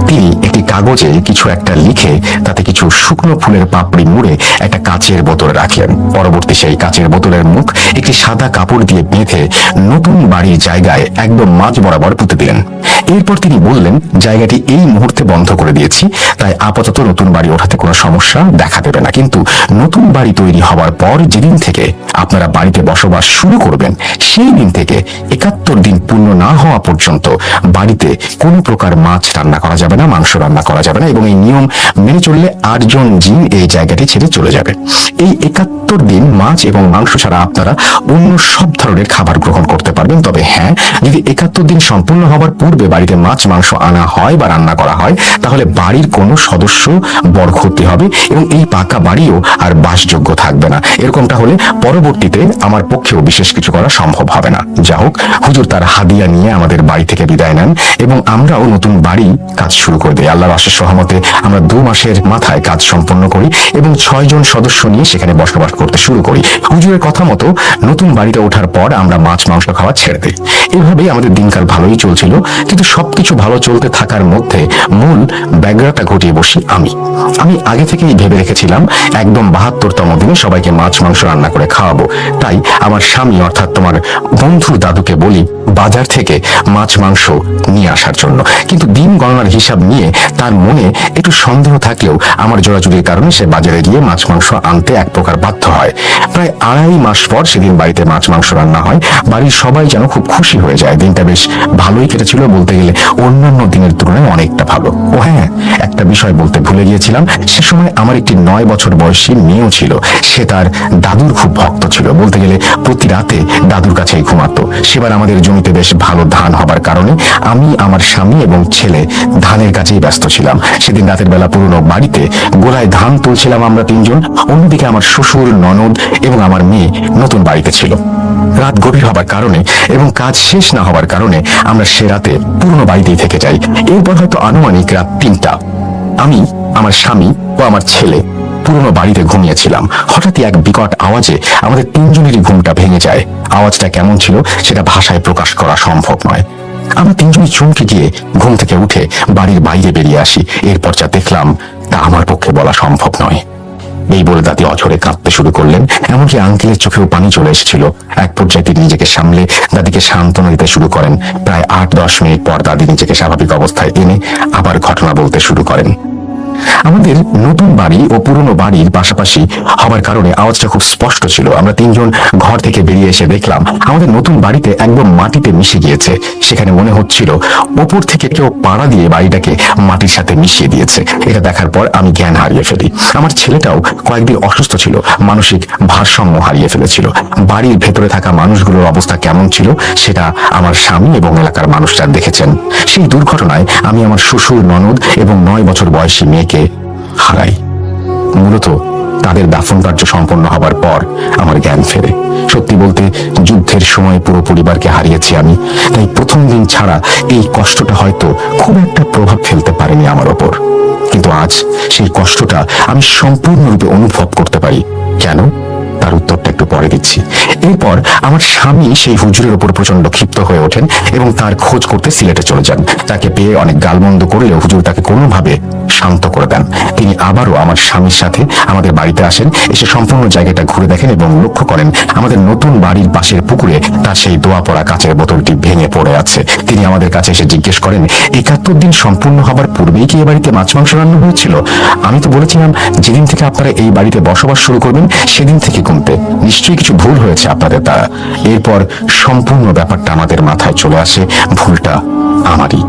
তিনি একটি কাগজে কিছু একটা লিখে তাতে কিছু শুকনো ফুলের পাপড়ি মুড়ে একটা কাচের বোতলে রাখলেন। পরবর্তী সেই কাচের বোতলের মুখ একটি সাদা কাপড় দিয়ে বেঁধে নতুন বাড়ির জায়গায় একদম মাঝ বরাবর পুঁতে দিলেন। এরপর তিনি বললেন, জায়গাটি এই মুহূর্তে বন্ধ করে দিয়েছি, তাই আপাতত নতুন বাড়ি ওঠাতে কোনো সমস্যা দেখা দেবে না, কিন্তু নতুন বাড়ি তৈরি হওয়ার পর যেদিন থেকে আপনারা বাড়িতে বসবাস শুরু করবেন সেই দিন থেকে 71 দিন পূর্ণ না হওয়া পর্যন্ত বাড়িতে কোনো প্রকার মাছ রান্না করা যাবে না, মাংস রান্না করা যাবে না, এবং এই নিয়ম মেনে চললে 8 জন জিন এই জায়গাটি ছেড়ে চলে যাবে। এই 71 দিন মাছ এবং মাংস ছাড়া আপনারা অন্য সব ধরনের খাবার গ্রহণ করতে পারবেন। তবে হ্যাঁ, যদি 71 দিন সম্পূর্ণ হবার পূর্বে বাড়িতে মাছ মাংস আনা হয় বা রান্না করা হয় তাহলে বাড়ির কোনো সদস্য বড় ক্ষতি হবে, এবং এই পাকা বাড়িও আর বাসযোগ্য থাকবে না। এরকমটা হলে পরবর্তীতে আমার পক্ষেও বিশেষ কিছু করা সম্ভব হবে না। যা হোক, হুজুর তার হাদিয়া নিয়ে আমাদের বাড়ি থেকে বিদায় নেন, এবং আমরাও নতুন বাড়ি কাজ শুরু করে দিই। আল্লাহর অশেষ রহমতে আমরা 2 মাসের মাথায় কাজ সম্পন্ন করি এবং 6 জন সদস্য নিয়ে সেখানে বসবাস করতে শুরু করি। হুজুরের কথা মতো নতুন বাড়িতে ওঠার পর আমরা মাছ মাংস খাওয়া ছেড়ে দিই। এভাবেই আমাদের দিনকাল ভালোই চলছিল, কিন্তু সবকিছু ভালো চলতে থাকার মধ্যে মূল ব্যাঘাতটা ঘটিয়ে বসি আমি আগে থেকেই ভেবে রেখেছিলাম একদম 72তম দিনে সবাইকে মাছ মাংস রান্না করে খাওয়াবো। তাই আমার স্বামী অর্থাৎ তোমার বন্ধুর দাদুকে বলি বাজার থেকে মাছ মাংস নিয়ে আসার জন্য, কিন্তু দিন গণনার হিসাব নিয়ে তার মনে একটু সন্দেহ থাকলেও আমার জোরাজুরির কারণে সে বাজারে গিয়ে মাছ মাংস আনতে এক প্রকার বাধ্য হয়। প্রায় 2.5 মাস পর সেদিন বাড়িতে মাছ মাংস রান্না হয়। বাড়ির সবাই যেন খুব খুশি হয়ে যায়। দিনটা বেশ ভালোই কেটেছিল, বলতে গেলে অন্যান্য দিনের তুলনায় অনেকটা ভালো। ও হ্যাঁ, একটা বিষয় বলতে ভুলে গিয়েছিলাম, সে সময় আমার একটি 9 বছর বয়সী মেয়েও ছিল। সে তার দাদুর খুব ভক্ত ছিল, বলতে গেলে প্রতি রাতে দাদুর কাছেই ঘুমাতো। সেবার আমাদের জমিতে বেশ ভালো ধান হবার কারণে আমি, আমার স্বামী এবং ছেলে ধানের কাছেই ব্যস্ত ছিলাম। সেদিন রাতের বেলা পুরনো বাড়িতে গোলায় ধান তুলছিলাম আমরা 3 জন। অন্যদিকে আমার শ্বশুর, ননদ এবং আমার মেয়ে নতুন বাড়িতে ছিল। রাত গভীর হবার কারণে এবং কাজ শেষ না হবার কারণে আমরা সে রাতে পুরনো বাড়িতেই থেকে যাই। এরপর হয়তো আনুমানিক রাত 3টা আমি, আমার স্বামী ও আমার ছেলে পুরনো বাড়িতে ঘুমিয়েছিলাম। হঠাৎই এক বিকট আওয়াজে আমাদের 3 জনেরই ঘুমটা ভেঙে যায়। আওয়াজটা কেমন ছিল সেটা ভাষায় প্রকাশ করা সম্ভব নয়। আমরা 3 জনই চমকে গিয়ে ঘুম থেকে উঠে বাড়ির বাইরে বেরিয়ে আসি। এরপর যা দেখলাম তা আমার পক্ষে বলা সম্ভব নয়। এই বলে দাদি অঝরে কাঁদতে শুরু করলেন, এমনকি আঙ্কেলের চোখেও পানি চলে এসেছিল। এক পর্যায়ে তিনি নিজেকে সামলে দাদিকে সান্ত্বনা দিতে শুরু করেন। প্রায় 8-10 মিনিট পর দাদি নিজেকে স্বাভাবিক অবস্থায় এনে আবার ঘটনা বলতে শুরু করেন। আমাদের নতুন বাড়ি ও পুরনো বাড়ির পাশাপাশি হবার কারণে আওয়াজটা খুব স্পষ্ট ছিল। আমরা তিনজন ঘর থেকে বেরিয়ে এসে দেখলাম আমাদের নতুন বাড়িতে একদম মাটিতে মিশে গিয়েছে। সেখানে মনে হচ্ছিল ওপর থেকে কেউ পাড়া দিয়ে বাড়িটাকে মাটির সাথে মিশিয়ে দিয়েছে। এটা দেখার পর আমি জ্ঞান হারিয়ে ফেলি। আমার ছেলেটাও কয়েকদিন অসুস্থ ছিল, মানসিক ভারসাম্য হারিয়ে ফেলেছিল। বাড়ির ভেতরে থাকা মানুষগুলোর অবস্থা কেমন ছিল সেটা আমার স্বামী এবং এলাকার মানুষরা দেখেছেন। সেই দুর্ঘটনায় আমি আমার শ্বশুর, ননদ এবং 9 বছর বয়সী মেয়েকে হারাই। মূলত তাদের দাফন কার্য সম্পন্ন হবার পর আমার জ্ঞান ফেরে। সত্যি বলতে যুদ্ধের সময় পুরো পরিবারকে হারিয়েছি আমি, তাই প্রথম দিন ছাড়া এই কষ্টটা হয়তো খুব একটা প্রভাব ফেলতে পারেনি আমার ওপর। কিন্তু আজ সেই কষ্টটা আমি সম্পূর্ণরূপে অনুভব করতে পারি। কেন? তার উত্তরটা একটু পরে দিচ্ছি। এরপর আমার স্বামী সেই হুজুরের উপর প্রচন্ড ক্ষিপ্ত হয়ে ওঠেন এবং তার খোঁজ করতে সিলেটে চলে যান। তাকে পেয়ে অনেক গালমন্দ করলেও হুজুর তাকে কোনোভাবে শান্ত করে দেন। তিনি আবারও আমার স্বামীর সাথে আমাদের বাড়িতে আসেন, এসে সম্পূর্ণ জায়গাটা ঘুরে দেখেন এবং লক্ষ্য করেন আমাদের নতুন বাড়ির পাশের পুকুরে তার সেই দোয়া পড়া কাচের বোতলটি ভেঙে পড়ে আছে। তিনি আমাদের কাছে এসে জিজ্ঞেস করেন, 71 দিন সম্পূর্ণ হবার পূর্বেই কি এ বাড়িতে মাছ মাংস রান্না হয়েছিল? আমি তো বলেছিলাম যেদিন থেকে আপনারা এই বাড়িতে বসবাস শুরু করবেন সেদিন থেকে কমতে। নিশ্চয়ই কিছু ভুল হয়েছে আপনাদের দ্বারা। এরপর সম্পূর্ণ ব্যাপারটা আমাদের মাথায় চলে আসে, ভুলটা আমারই।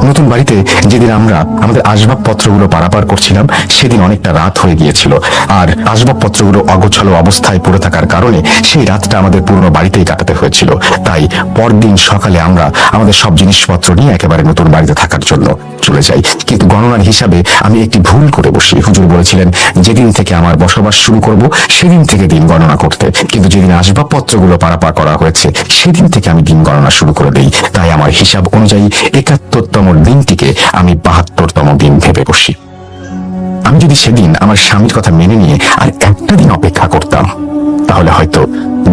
নতুন বাড়িতে যেদিন আমরা আমাদের আসবাবপত্রগুলো পারাপার করছিলাম সেদিন অনেকটা রাত হয়ে গিয়েছিল, আর আসবাবপত্রগুলো অগোছালো অবস্থায় পড়ে থাকার কারণে সেই রাতটা আমাদের পুরনো বাড়িতেই কাটাতে হয়েছিল। তাই পরদিন সকালে আমরা আমাদের সব জিনিসপত্র নিয়ে একেবারে নতুন বাড়িতে থাকার জন্য চলে যাই। কিন্তু গণনার হিসাবে আমি একটি ভুল করে বসি। হুজুর বলেছিলেন যেদিন থেকে আমার বসবাস শুরু করব সেদিন থেকে দিন গণনা করতে, কিন্তু যেদিন আসবাবপত্রগুলো পারাপার করা হয়েছে সেদিন থেকে আমি দিন গণনা শুরু করে দিই। তাই আমার হিসাব অনুযায়ী 71তম দিনটিকে আমি 72তম দিন ভেবে বসি। আমি যদি সেদিন আমার স্বামীর কথা মেনে নিয়ে আর একটা দিন অপেক্ষা করতাম তাহলে হয়তো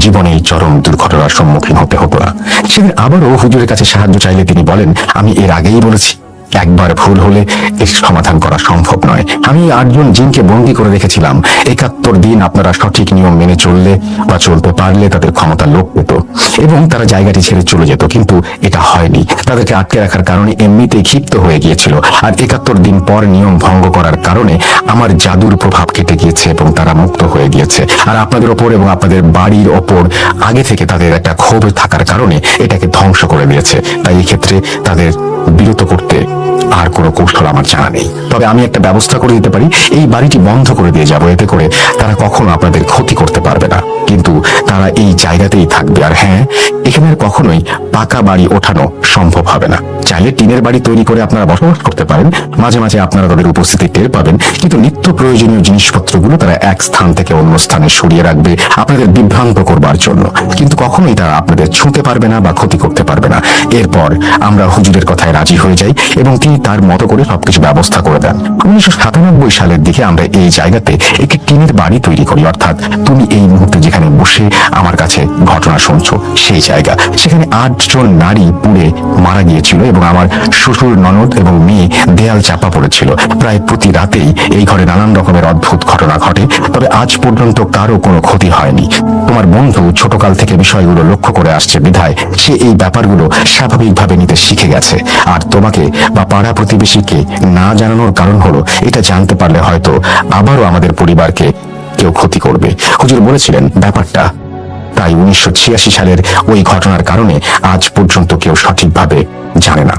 জীবনে এই চরম দুর্ঘটনার সম্মুখীন হতে হতো না। সেদিন আবারও হুজুরের কাছে সাহায্য চাইলে তিনি বলেন, আমি এর আগেই বলেছি একবার ভুল হলে এর সমাধান করা সম্ভব নয়। আমি 8 জন জিনকে বন্দী করে রেখেছিলাম। 71 দিন আপনারা সঠিক নিয়ম মেনে চললে বা চলতে পারলে তাদের ক্ষমতা লোপ পেত এবং তারা জায়গাটি ছেড়ে চলে যেত, কিন্তু এটা হয়নি। তাদেরকে আটকে রাখার কারণে এমনিতেই ক্ষিপ্ত হয়ে গিয়েছিল, আর 71 দিন পর নিয়ম ভঙ্গ করার কারণে আমার জাদুর প্রভাব কেটে গিয়েছে এবং তারা মুক্ত হয়ে গিয়েছে। আর আপনাদের ওপর এবং আপনাদের বাড়ির ওপর আগে থেকে তাদের একটা ক্ষোভ থাকার কারণে এটাকে ধ্বংস করে দিয়েছে। তাই এই ক্ষেত্রে তাদের বিরত করতে আর কোনো কৌশল আমার জানা নেই। তবে আমি একটা ব্যবস্থা করে দিতে পারি, এই বাড়িটি বন্ধ করে দিয়ে যাবো, এতে করে তারা কখনো আপনাদের ক্ষতি করতে পারবে না, কিন্তু তারা এই জায়গাতেই থাকবে। আর হ্যাঁ, এখানে আর কখনোই পাকা বাড়ি ওঠানো সম্ভব হবে না। চাইলে টিনের বাড়ি তৈরি করে আপনারা বসবাস করতে পারেন, মাঝে মাঝে আপনারা তাদের উপস্থিতি টের পাবেন, কিন্তু নিত্য প্রয়োজনীয় জিনিসপত্রগুলো তারা এক স্থান থেকে অন্য স্থানে সরিয়ে রাখবে আপনাদের বিভ্রান্ত করবার জন্য, কিন্তু কখনোই তারা আপনাদের ছুঁতে পারবে না বা ক্ষতি করতে পারবে না। এরপর আমরা হুজুরের কথায় রাজি হয়ে যাই এবং তিনি তার মতো করে সবকিছু ব্যবস্থা করে দেন। 1997 সালের দিকে আমরা এই জায়গাতে একটি টিনের বাড়ি তৈরি করি, অর্থাৎ তুমি এই মুহূর্তে যেখানে বসে আমার কাছে ঘটনা শুনছো সেই জায়গা। সেখানে 8 জন নারী পুড়ে মারা গিয়েছিল এবং আমার শ্বশুর, ননদ এবং মেয়ে দেয়াল চাপা পড়েছিল। প্রায় প্রতি রাতেই এই ঘরে নানান রকমের অদ্ভুত ঘটনা ঘটে, তবে আজ পর্যন্ত কারো কোনো ক্ষতি হয়নি। তোমার বন্ধু ছোটকাল থেকে বিষয়গুলো লক্ষ্য করে আসছে বিধায় সে এই ব্যাপারগুলো স্বাভাবিকভাবে নিতে শিখে গেছে। আর তোমাকে বা পাড়া প্রতিবেশীকে না জানানোর কারণ হলো এটা জানতে পারলে হয়তো আবারও আমাদের পরিবারকে কেউ ক্ষতি করবে। হুজুর বলেছিলেন ব্যাপারটা, তাই 1986 সালের ওই ঘটনার কারণে আজ পর্যন্ত কেউ সঠিকভাবে জানে না,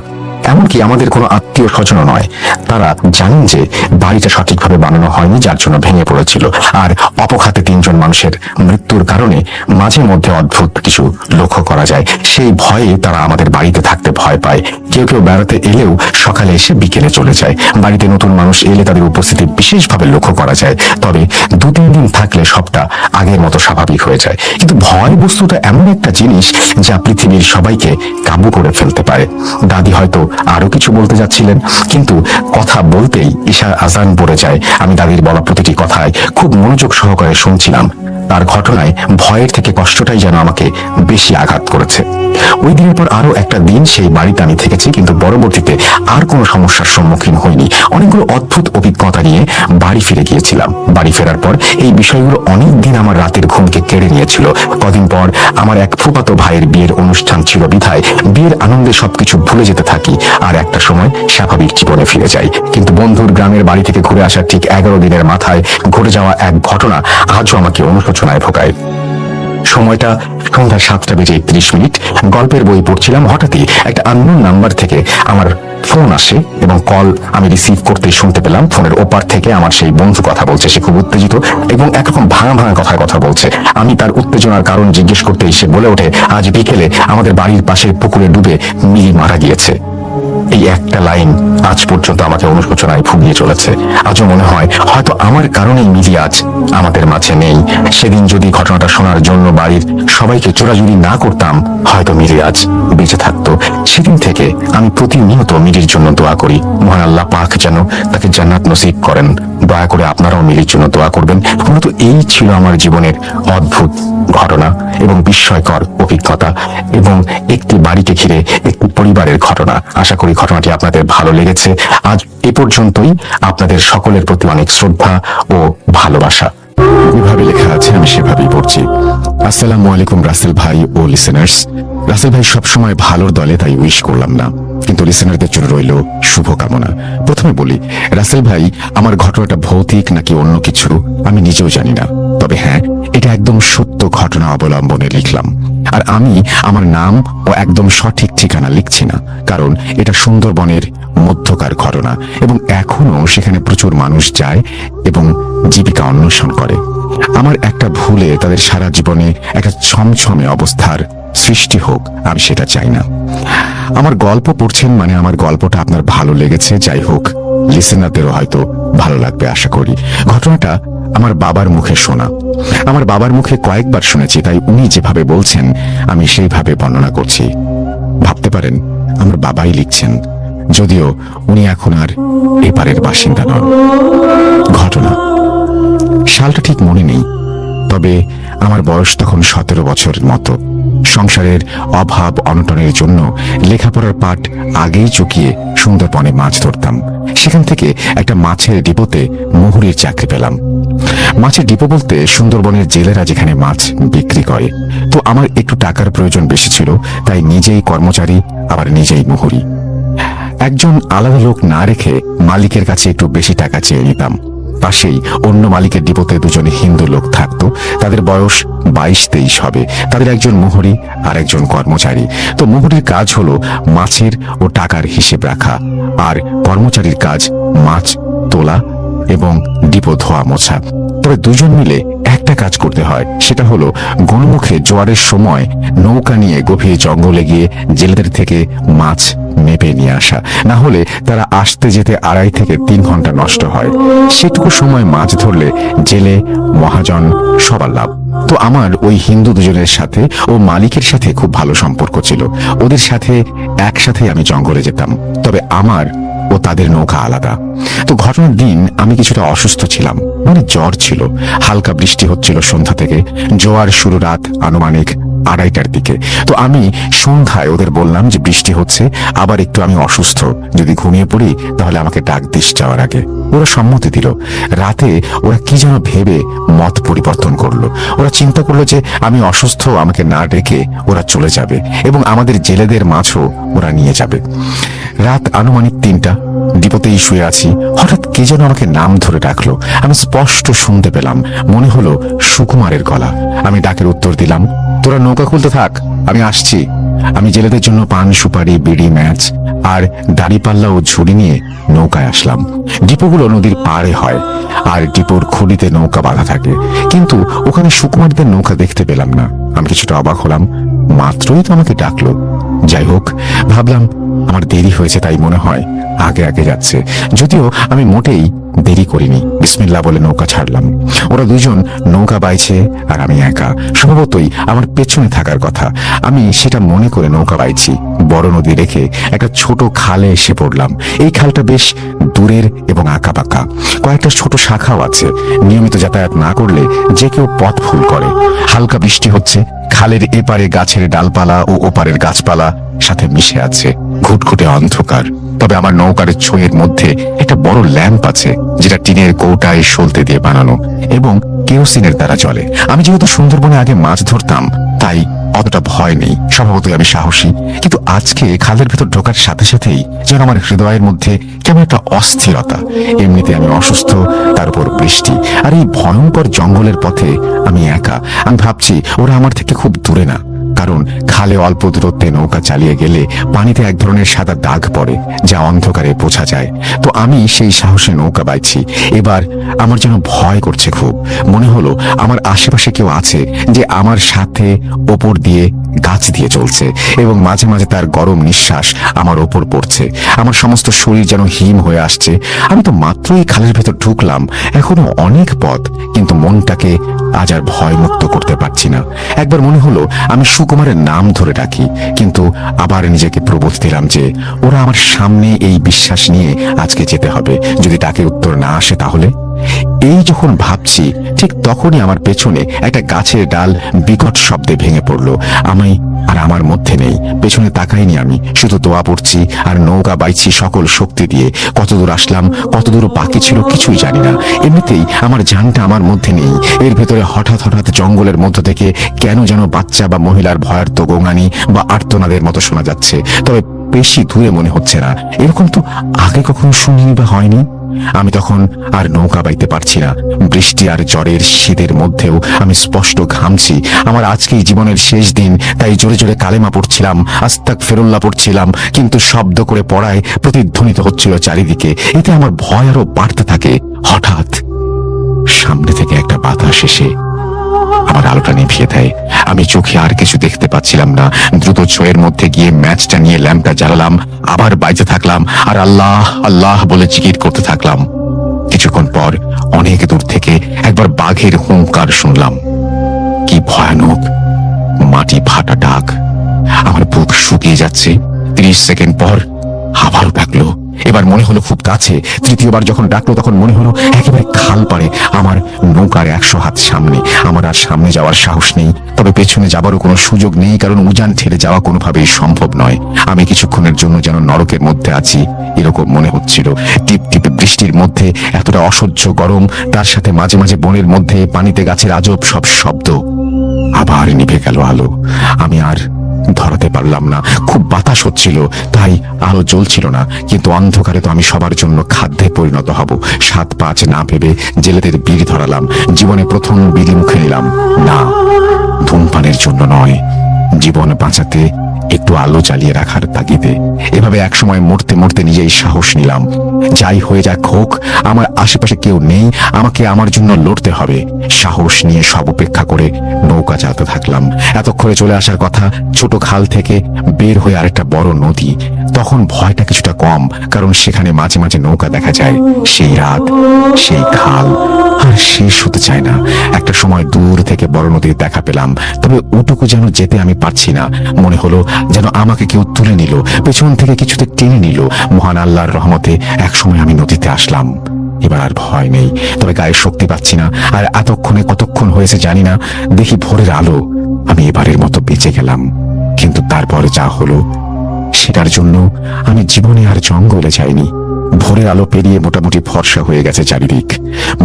এমনকি আমাদের কোনো আত্মীয় স্বজনও নয়। তারা জানেন যে বাড়িটা সঠিকভাবে বানানো হয়নি, যার জন্য ভেঙে পড়েছিল। আর অপঘাতে 3 জন মানুষের মৃত্যুর কারণে মাঝে মধ্যে অদ্ভুত কিছু লক্ষ্য করা যায়। সেই ভয়ে তারা আমাদের বাড়িতে থাকতে ভয় পায়। কেউ কেউ বেড়াতে এলেও সকালে এসে বিকেলে চলে যায়। বাড়িতে নতুন মানুষ এলে তাদের উপস্থিতি বিশেষভাবে লক্ষ্য করা যায়, তবে 2-3 দিন থাকলে সবটা আগের মতো স্বাভাবিক হয়ে যায়। কিন্তু ভয় বস্তুটা এমন একটা জিনিস যা পৃথিবীর সবাইকে কাবু করে ফেলতে পারে। দাদি হয়তো আরো কিছু বলতে যাচ্ছিলেন, কিন্তু কথা বলতেই ঈশার আজান পড়ে যায়। আমি দাদির বলা প্রতিটি কথায় খুব মনোযোগ সহকারে শুনছিলাম। তার ঘটনায় ভয়ের থেকে কষ্টটাই যেন আমাকে বেশি আঘাত করেছে। ওই দিনের পর আরো একটা দিন সেই বাড়িতে আমি থেকেছি, কিন্তু পরবর্তীতে আর কোনো সমস্যার সম্মুখীন হইনি। অনেকগুলো অদ্ভুত অভিজ্ঞতা নিয়ে বাড়ি ফিরে গিয়েছিলাম। বাড়ি ফেরার পর এই বিষয়গুলো অনেক দিন আমার রাতের ঘুমকে কেড়ে নিয়েছিল। কদিন পর আমার এক ফুফাতো ভাইয়ের বিয়ের অনুষ্ঠান ছিল বিধায় বিয়ের আনন্দে সবকিছু ভুলে যেতে থাকি আর একটা সময় স্বাভাবিক জীবনে ফিরে যাই। কিন্তু বন্ধুর গ্রামের বাড়ি থেকে ঘুরে আসার ঠিক 11 দিনের মাথায় ঘটে যাওয়া এক ঘটনা আজও আমাকে অনুশোচনায় ভোগায়। সময়টা সন্ধ্যা 7:31। গল্পের বই পড়ছিলাম। হঠাৎই একটা আননোন নাম্বার থেকে আমার ফোন আসে এবং কল আমি রিসিভ করতে শুনতে পেলাম ফোনের ওপার থেকে আমার সেই বন্ধু কথা বলছে। সে খুব উত্তেজিত এবং একরকম ভাঙা ভাঙা কথায় কথা বলছে। আমি তার উত্তেজনার কারণ জিজ্ঞেস করতে সে বলে ওঠে, আজ বিকেলে আমাদের বাড়ির পাশের পুকুরে ডুবে মিলি মারা গিয়েছে। এই একটা লাইন আজ পর্যন্ত আমাকে অনুশোচনায় ভুগিয়ে চলেছে। আজও মনে হয় হয়তো আমার কারণেই মিলি আজ আমাদের মাঝে নেই। সেদিন যদি ঘটনাটা শোনার জন্য বাড়ির সবাইকে চোরাচুরি না করতাম, হয়তো মিলি আজ বেঁচে থাকতো। সেদিন থেকে আমি প্রতিনিয়ত মিলির জন্য দোয়া করি, মহান আল্লাহ পাক যেন তাকে জান্নাত নসিব করেন। দয়া করে আপনারাও মিলির জন্য দোয়া করবেন। মূলত এই ছিল আমার জীবনের অদ্ভুত ঘটনা এবং বিস্ময়কর অভিজ্ঞতা এবং একটি বাড়িকে ঘিরে একটি পরিবারের ঘটনা। আশা করি ঘটনাটি আপনাদের ভালো লেগেছে। আজ এ পর্যন্তই। আপনাদের সকলের প্রতি অনেক শ্রদ্ধা ও ভালোবাসা। এভাবে লেখা আছে, আমি সেভাবেই পড়ছি। আসসালামু আলাইকুম রাসেল ভাই ও লিসেনার্স। রাসেল ভাই সবসময় ভালোর দলে, তাই উইশ করলাম না, কিন্তু লিসেনারদের জন্য রইল শুভকামনা। প্রথমে বলি, রাসেল ভাই, আমার ঘটনাটা ভৌতিক নাকি অন্য কিছু আমি নিজেও জানি না, তবে হ্যাঁ, এটা একদম সত্য ঘটনা অবলম্বনে লিখলাম। আর আমি আমার নাম ও একদম সঠিক ঠিকানা লিখছি না, কারণ এটা সুন্দরবনের মধ্যকার ঘটনা এবং এখনো সেখানে প্রচুর মানুষ যায় এবং জীবিকা অন্বেষণ করে। আমার একটা ভুলে তাদের সারা জীবনে একটা ছমছমে অবস্থার সৃষ্টি হোক, আমি সেটা চাই না। আমার গল্প পড়ছেন মানে আমার গল্পটা আপনার ভালো লেগেছে। যাই হোক, লিসেনারদেরও হয়তো ভালো লাগবে আশা করি। ঘটনাটা আমার বাবার মুখে শোনা। আমার বাবার মুখে কয়েকবার শুনেছি, তাই উনি যেভাবে বলছেন আমি সেইভাবে বর্ণনা করছি। ভাবতে পারেন আমার বাবাই লিখছেন, যদিও উনি এখন আর এপারের বাসিন্দা নন। ঘটনা সালটা ঠিক মনে নেই, তবে আমার বয়স তখন 17 বছরের মতো। সংসারের অভাব অনটনের জন্য লেখাপড়ার পাঠ আগেই চুকিয়ে সুন্দরবনে মাছ ধরতাম। সেখান থেকে একটা মাছের ডিপোতে মুহুরির চাকরি পেলাম। মাছের ডিপো বলতে সুন্দরবনের জেলেরা যেখানে মাছ বিক্রি করে। তো আমার একটু টাকার প্রয়োজন বেশি ছিল, তাই নিজেই কর্মচারী আবার নিজেই মুহুরি। একজন আলাদা লোক না রেখে মালিকের কাছে একটু বেশি টাকা চেয়ে নিতাম। পাশেই অন্য মালিকের ডিপোতে দুজনে হিন্দু লোক থাকতো। তাদের বয়স 22-23 হবে। তাদের একজন মুহুরি আর একজন কর্মচারী। তো মুহুরির কাজ হলো মাছের ও টাকার হিসেব রাখা, আর কর্মচারীর কাজ মাছ তোলা এবং ডিপো ধোয়া মোছা। তবে দুজন মিলে একটা কাজ করতে হয়, সেটা হলো গণমুখে জোয়ারের সময় নৌকা নিয়ে গভীর জঙ্গলে গিয়ে জেলেদের থেকে মাছ মেপে নিয়ে আসা। না হলে তারা আসতে যেতে 2.5 থেকে 3 ঘন্টা নষ্ট হয়। সেটুকু সময় মাছ ধরলে জেলে মহাজন সবার লাভ। তো আমার ওই হিন্দু দুজনের সাথে ও মালিকের সাথে খুব ভালো সম্পর্ক ছিল। ওদের সাথে একসাথে আমি জঙ্গলে যেতাম, তবে আমার ও তাদের নৌকা আলাদা। তো ঘটনার দিন আমি কিছুটা অসুস্থ ছিলাম, মানে জ্বর ছিল। হালকা বৃষ্টি হচ্ছিল সন্ধ্যা থেকে। জোয়ার শুরু রাত আনুমানিক 2:30টার দিকে। তো আমি সন্ধ্যায় ওদের বললাম যে বৃষ্টি হচ্ছে, আবার একটু আমি অসুস্থ, যদি ঘুমিয়ে পড়ি তাহলে আমাকে ডাক দিস যাওয়ার আগে। ওরা সম্মতি দিল। রাতে ওরা কি যেন ভেবে মত পরিবর্তন করলো। ওরা চিন্তা করলো যে আমি অসুস্থ, আমাকে না ডেকে ওরা চলে যাবে এবং আমাদের জেলেদের মাছও ওরা নিয়ে যাবে। রাত আনুমানিক 3টা, ডিপোতেই শুয়ে আছি। হঠাৎ কে যেন আমাকে নাম ধরে ডাকলো। আমি স্পষ্ট শুনতে পেলাম, মনে হলো সুকুমারের গলা। আমি ডাকের উত্তর দিলাম, তোরা নৌকা খুলতে থাক, আমি আসছি। আমি জেলেদের জন্য পান সুপারি বিড়ি ম্যাচ আর দাড়িপাল্লা ও ঝুড়ি নিয়ে নৌকায় আসলাম। ডিপোগুলো নদীর পাড়ে হয় আর ডিপোর খুঁড়িতে নৌকা বাঁধা থাকে, কিন্তু ওখানে সুকুমারদের নৌকা দেখতে পেলাম না। আমি কিছুটা অবাক হলাম, মাত্রই তো আমাকে ডাকলো। যাই হোক, ভাবলাম আমার দেরি হয়েছে তাই মনে হয় আগে আগে যাচ্ছে, যদিও আমি মোটেই দেরি করিনি। বিসমিল্লাহ বলে নৌকা ছাড়লাম। ওরা দুজন নৌকা বাইছে আর আমি একা। স্বভাবতই আমার পেছনে থাকার কথা, আমি সেটা মনে করে নৌকা বাইছি। বড় নদী রেখে একটা ছোট খালে এসে পড়লাম। এই খালটা বেশ দূরের এবং আঁকাবাঁকা, কয়েকটা ছোট শাখাও আছে। নিয়মিত যাতায়াত না করলে যে কেউ পথ ভুল করে। হালকা বৃষ্টি হচ্ছে, খালের এপারে গাছের ডালপালা ও ওপারের গাছপালা সাথে মিশে আছে। ঘুটঘুটে অন্ধকার, তবে আমার নৌকার ছোঁয়ের মধ্যে একটা বড় ল্যাম্প আছে, যেটা টিনের কৌটায় সলতে দিয়ে বানানো এবং কেরোসিনের দ্বারা চলে। আমি যেহেতু সুন্দরবনে আগে মাছ ধরতাম, তাই অতটা ভয় নেই। স্বভাবতই আমি সাহসী, কিন্তু আজকে খালের ভেতর ঢোকার সাথে সাথেই যেন আমার হৃদয়ের মধ্যে কেমন একটা অস্থিরতা। এমনিতে আমি অসুস্থ, তার উপর বৃষ্টি, আর এই ভয়ঙ্কর জঙ্গলের পথে আমি একা। আমি ভাবছি ওরা আমার থেকে খুব দূরে না, কারণ খালে অল্প দূরত্বে নৌকা চালিয়ে গেলে পানিতে এক ধরনের সাদা দাগ পড়ে, যা অন্ধকারে বোঝা যায়। তো আমি সেই সাহসে নৌকা বাইছি। এবার আমার যেন ভয় করছে খুব। মনে হলো আমার আশেপাশে কেউ আছে, যে আমার সাথে ওপর দিয়ে গাছ দিয়ে চলছে এবং মাঝে মাঝে তার গরম নিঃশ্বাস আমার ওপর পড়ছে। আমার সমস্ত শরীর যেন হিম হয়ে আসছে। আমি তো মাত্রই খালের ভেতর ঢুকলাম, এখনো অনেক পথ, কিন্তু মনটাকে আজ আর ভয়মুক্ত করতে পারছি না। একবার মনে হলো আমি সুকুমারের নাম ধরে ডাকি, কিন্তু আবার নিজেকে প্রবোধ দিলাম যে ওরা আমার সামনে এই বিশ্বাস নিয়ে আজকে যেতে হবে। যদি তাকে উত্তর না আসে তাহলে? এই যখন ভাবছি, ঠিক তখনই আমার পেছনে একটা গাছের ডাল বিকট শব্দে ভেঙে পড়লো। আমি আর আমার মধ্যে নেই। পেছনে তাকাইনি আমি, শুধু দোয়া পড়ছি আর নৌকা বাইছি সকল শক্তি দিয়ে। কতদূর আসলাম, কতদূর বাকি ছিল কিছুই জানি না। এমনিতেই আমার জানটা আমার মধ্যে নেই। এর ভেতরে হঠাৎ হঠাৎ জঙ্গলের মধ্য থেকে কেন যেন বাচ্চা বা মহিলার ভয়ার্ত গোঙানি বা আর্তনাদের মতো শোনা যাচ্ছে, তবে বেশি দূরে মনে হচ্ছে না। এরকম তো আগে কখনো শুনিনি বা হয়নি। আমি তখন আর নৌকা বাইতে পারছি না। বৃষ্টি আর জ্বরের শীতের মধ্যেও আমি স্পষ্ট ঘামছি। আমার আজকেই জীবনের শেষ দিন, তাই জোরে জোরে কালেমা পড়ছিলাম, আস্তাগফিরুল্লাহ পড়ছিলাম, কিন্তু শব্দ করে পড়ায় প্রতিধ্বনিত হচ্ছিল চারিদিকে। এতে আমার ভয় আরো বাড়তে থাকে। হঠাৎ সামনে থেকে একটা বাতাস এসে আমার আলোটা নিভিয়ে দেয়। আমি চোখে আর কিছু দেখতে পাচ্ছিলাম না। দ্রুত ছোঁয়ের মধ্যে গিয়ে ম্যাচটা নিয়ে ল্যাম্পটা জ্বালালাম, আবার বাইতে থাকলাম আর আল্লাহ আল্লাহ বলে জিকির করতে থাকলাম। কিছুক্ষণ পর অনেক দূর থেকে একবার বাঘের হুঙ্কার শুনলাম। কি ভয়ানক মাটি ফাটা ডাক! আমার বুক শুকিয়ে যাচ্ছে। 30 সেকেন্ড পর আবারও ডাকলো। এবার মনে হলো খুব কাছে। তৃতীয়বার যখন ডাকলো তখন মনে হলো একেবারে খাল পাড়ে, আমার নৌকার 100 হাত সামনে। আমার আর সামনে যাওয়ার সাহস নেই, তবে পেছনে যাবারও কোনো সুযোগ নেই, কারণ উজান ঠেলে যাওয়া কোনোভাবেই সম্ভব নয়। আমি কিছুক্ষণের জন্য যেন নরকের মধ্যে আছি, এরকম মনে হচ্ছিল। টিপ টিপে বৃষ্টির মধ্যে এতটা অসহ্য গরম, তার সাথে মাঝে মাঝে বনের মধ্যে পানিতে গাছের আজব সব শব্দ। আবার নিভে গেল আলো। আমি আর ধরাতে পারলাম না। খুব বাতাস হচ্ছিল, তাই আলো জ্বলছিল না, কিন্তু অন্ধকারে তো আমি সবার জন্য খাদ্যে পরিণত হব। 7-5 না ভেবে জেলেদের বিড়ি ধরালাম। জীবনে প্রথম বিড়ি মুখে নিলাম। না, ধূমপানের জন্য নয়, জীবন বাঁচাতে একটু আলো জ্বালিয়ে রাখার তাগিদে। এভাবে একসময় মরতে মরতে নিজেই সাহস নিলাম, যাই হয়ে যাক হোক, আমার আশেপাশে কেউ নেই, আমাকে আমার জন্য লড়তে হবে। সাহস নিয়ে সব উপেক্ষা করে নৌকা চালাতে থাকলাম। এতক্ষণে চলে আসার কথা ছোট খাল থেকে বের হয়ে আরেকটা বড় নদী। তখন ভয়টা কিছুটা কম, কারণ সেখানে মাঝে মাঝে নৌকা দেখা যায়। সেই রাত, সেই খাল আর শেষ হতে চায় না। একটা সময় দূর থেকে বড় নদীর দেখা পেলাম, তবে ওটুকু যেন যেতে আমি পারছি না। মনে হলো যেন আমাকে কেউ তুলে নিল, পেছন থেকে কিছুতে টেনে নিল। মহান আল্লাহর রহমতে একসময় আমি নদীতে আসলাম। এবার আর ভয় নেই, তবে গায়ে শক্তি পাচ্ছি না। আর এতক্ষণে কতক্ষণ হয়েছে জানি না। দেখি ভোরের আলো। আমি এবারের মতো বেঁচে গেলাম, কিন্তু তারপরে যা হলো সেটার জন্য আমি জীবনে আর জঙ্গলে যাইনি। ভোরের আলো পেরিয়ে মোটামুটি ফর্সা হয়ে গেছে চারিদিক।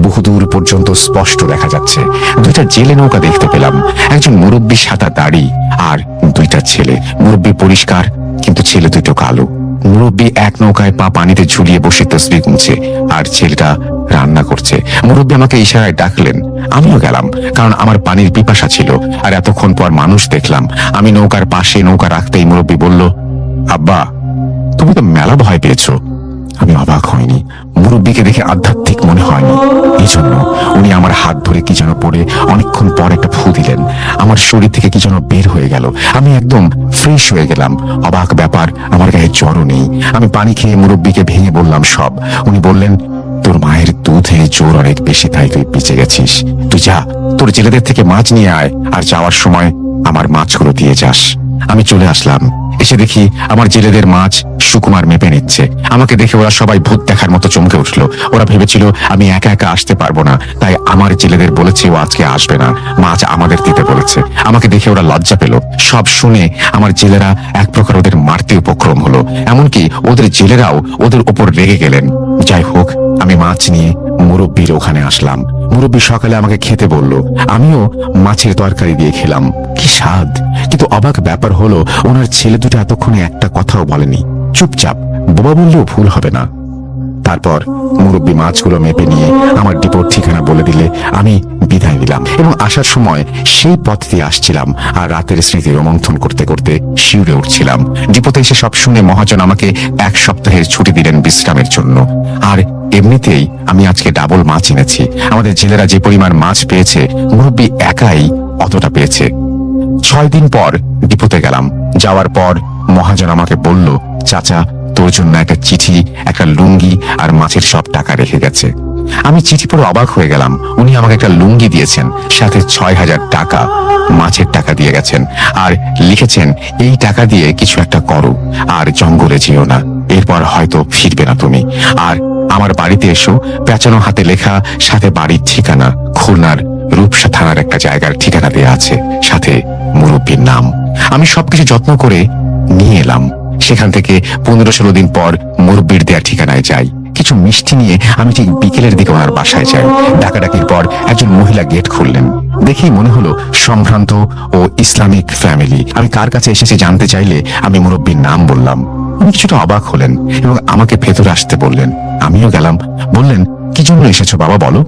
বহুদূর পর্যন্ত স্পষ্ট দেখা যাচ্ছে। 2টা জেলে নৌকা দেখতে পেলাম, একজন মুরব্বী সাদা দাড়ি আর 2টা ছেলে। মুরব্বী পরিষ্কার, কিন্তু ছেলে 2টো কালো। মুরব্বী এক নৌকায় পা পানিতে ঝুলিয়ে বসে তসবিহ গুনছে, আর ছেলেটা রান্না করছে। মুরব্বী আমাকে ইশারায় ডাকলেন, আমিও গেলাম, কারণ আমার পানির পিপাসা ছিল। আর এতক্ষণ পর মানুষ দেখলাম। আমি নৌকার পাশে নৌকা রাখতেই মুরব্বী বলল, আব্বা, তুমি তো মেলা ভয় পেয়েছো। আমি অবাক হয়নি। মুরব্বীকে দেখে আধ্যাত্মিক মনে হয়নি। এজন্য উনি আমার হাত ধরে কি যেন পড়ে অনেকক্ষণ পর একটা ফু দিলেন। আমার শরীর থেকে কি যেন বের হয়ে গেল, আমি একদম ফ্রেশ হয়ে গেলাম। অবাক ব্যাপার, আমার গায়ে জ্বরও নেই। আমি পানি খেয়ে মুরব্বীকে ভেঙে বললাম সব। উনি বললেন, তোর মায়ের দুধে জোর অনেক বেশি, তাই তুই বেঁচে গেছিস। তুই যা, তোর জেলেদের থেকে মাছ নিয়ে আয়, আর যাওয়ার সময় আমার মাছগুলো দিয়ে যাস। আমি চলে আসলাম। এসে দেখি আমার জেলেদের মাছ সুকুমার মেপে নিচ্ছে। আমাকে দেখে ওরা সবাই ভূত দেখার মতো চমকে উঠলো। ওরা ভেবেছিল আমি একা একা আসতে পারবো না, তাই আমার জেলেদের বলেছে ও আজকে আসবে না, মাছ আমাদের দিতে বলেছে। আমাকে দেখে ওরা লজ্জা পেল। সব শুনে আমার জেলেরা এক প্রকার ওদের মারতে উপক্রম হলো। এমনকি ওদের জেলেরাও ওদের ওপর রেগে গেলেন। যাই হোক, আমি মাছ নিয়ে মুরব্বীর ওখানে আসলাম। মুরব্বী সকালে আমাকে খেতে বলল, আমিও মাছের তরকারি দিয়ে খেলাম। কি স্বাদ! কিন্তু অবাক ব্যাপার হলো, ওনার ছেলে দুটো এতক্ষণে একটা কথাও বলেনি, চুপচাপ। বোবা বললেও ভুল হবে না। তারপর মুরব্বী মাছগুলো মেপে নিয়ে আমার ডিপোর ঠিকানা বলে দিলে আমি বিদায় নিলাম এবং আসার সময় সেই পথ দিয়ে আসছিলাম আর রাতের স্মৃতি রোমন্থন করতে করতে শিউরে উঠছিলাম। ডিপোতে এসে সব শুনে মহাজন আমাকে 1 সপ্তাহের ছুটি দিলেন বিশ্রামের জন্য। আর এমনিতেই আমি আজকে ডাবল মাছ এনেছি। আমাদের জেলেরা যে পরিমাণ মাছ পেয়েছে, মুরব্বী একাই অতটা পেয়েছে। 6 দিন পর ডিপোতে গেলাম। যাওয়ার পর মহাজন আমাকে বলল, চাচা, তোর জন্য একটা চিঠি, একটা লুঙ্গি আর মাছের সব টাকা রেখে গেছে। আমি চিঠি পড়ে অবাক হয়ে গেলাম। উনি আমাকে একটা লুঙ্গি দিয়েছেন, সাথে 6000 টাকা মাছের টাকা দিয়ে গেছেন, আর লিখেছেন এই টাকা দিয়ে কিছু একটা করো, আর জঙ্গলে যেও না, এরপর হয়তো ফিরবে না তুমি। আর আমার বাড়িতে এসো, পেঁচানো হাতে লেখা, সাথে বাড়ির ঠিকানা, খুলনার রূপসা থানার একটা জায়গার ঠিকানা দেয়া আছে, সাথে মুরব্বীর নাম। আমি সবকিছু যত্ন করে নিয়ে এলাম। সেখান থেকে 15-16 দিন পর মুরব্বীর দেয়া ঠিকানায় যাই। কিছু মিষ্টি নিয়ে আমি ঠিক বিকেলের দিকে ওনার বাসায় যাই। ডাকাডাকির পর একজন মহিলা গেট খুললেন। দেখেই মনে হলো সম্ভ্রান্ত ও ইসলামিক ফ্যামিলি। আমি কার কাছে এসেছি জানতে চাইলে আমি মুরব্বীর নাম বললাম। উনি কিছুটা অবাক হলেন এবং আমাকে ভেতরে আসতে বললেন। আমিও গেলাম। বললেন, কি জন্য এসেছো বাবা, বলো।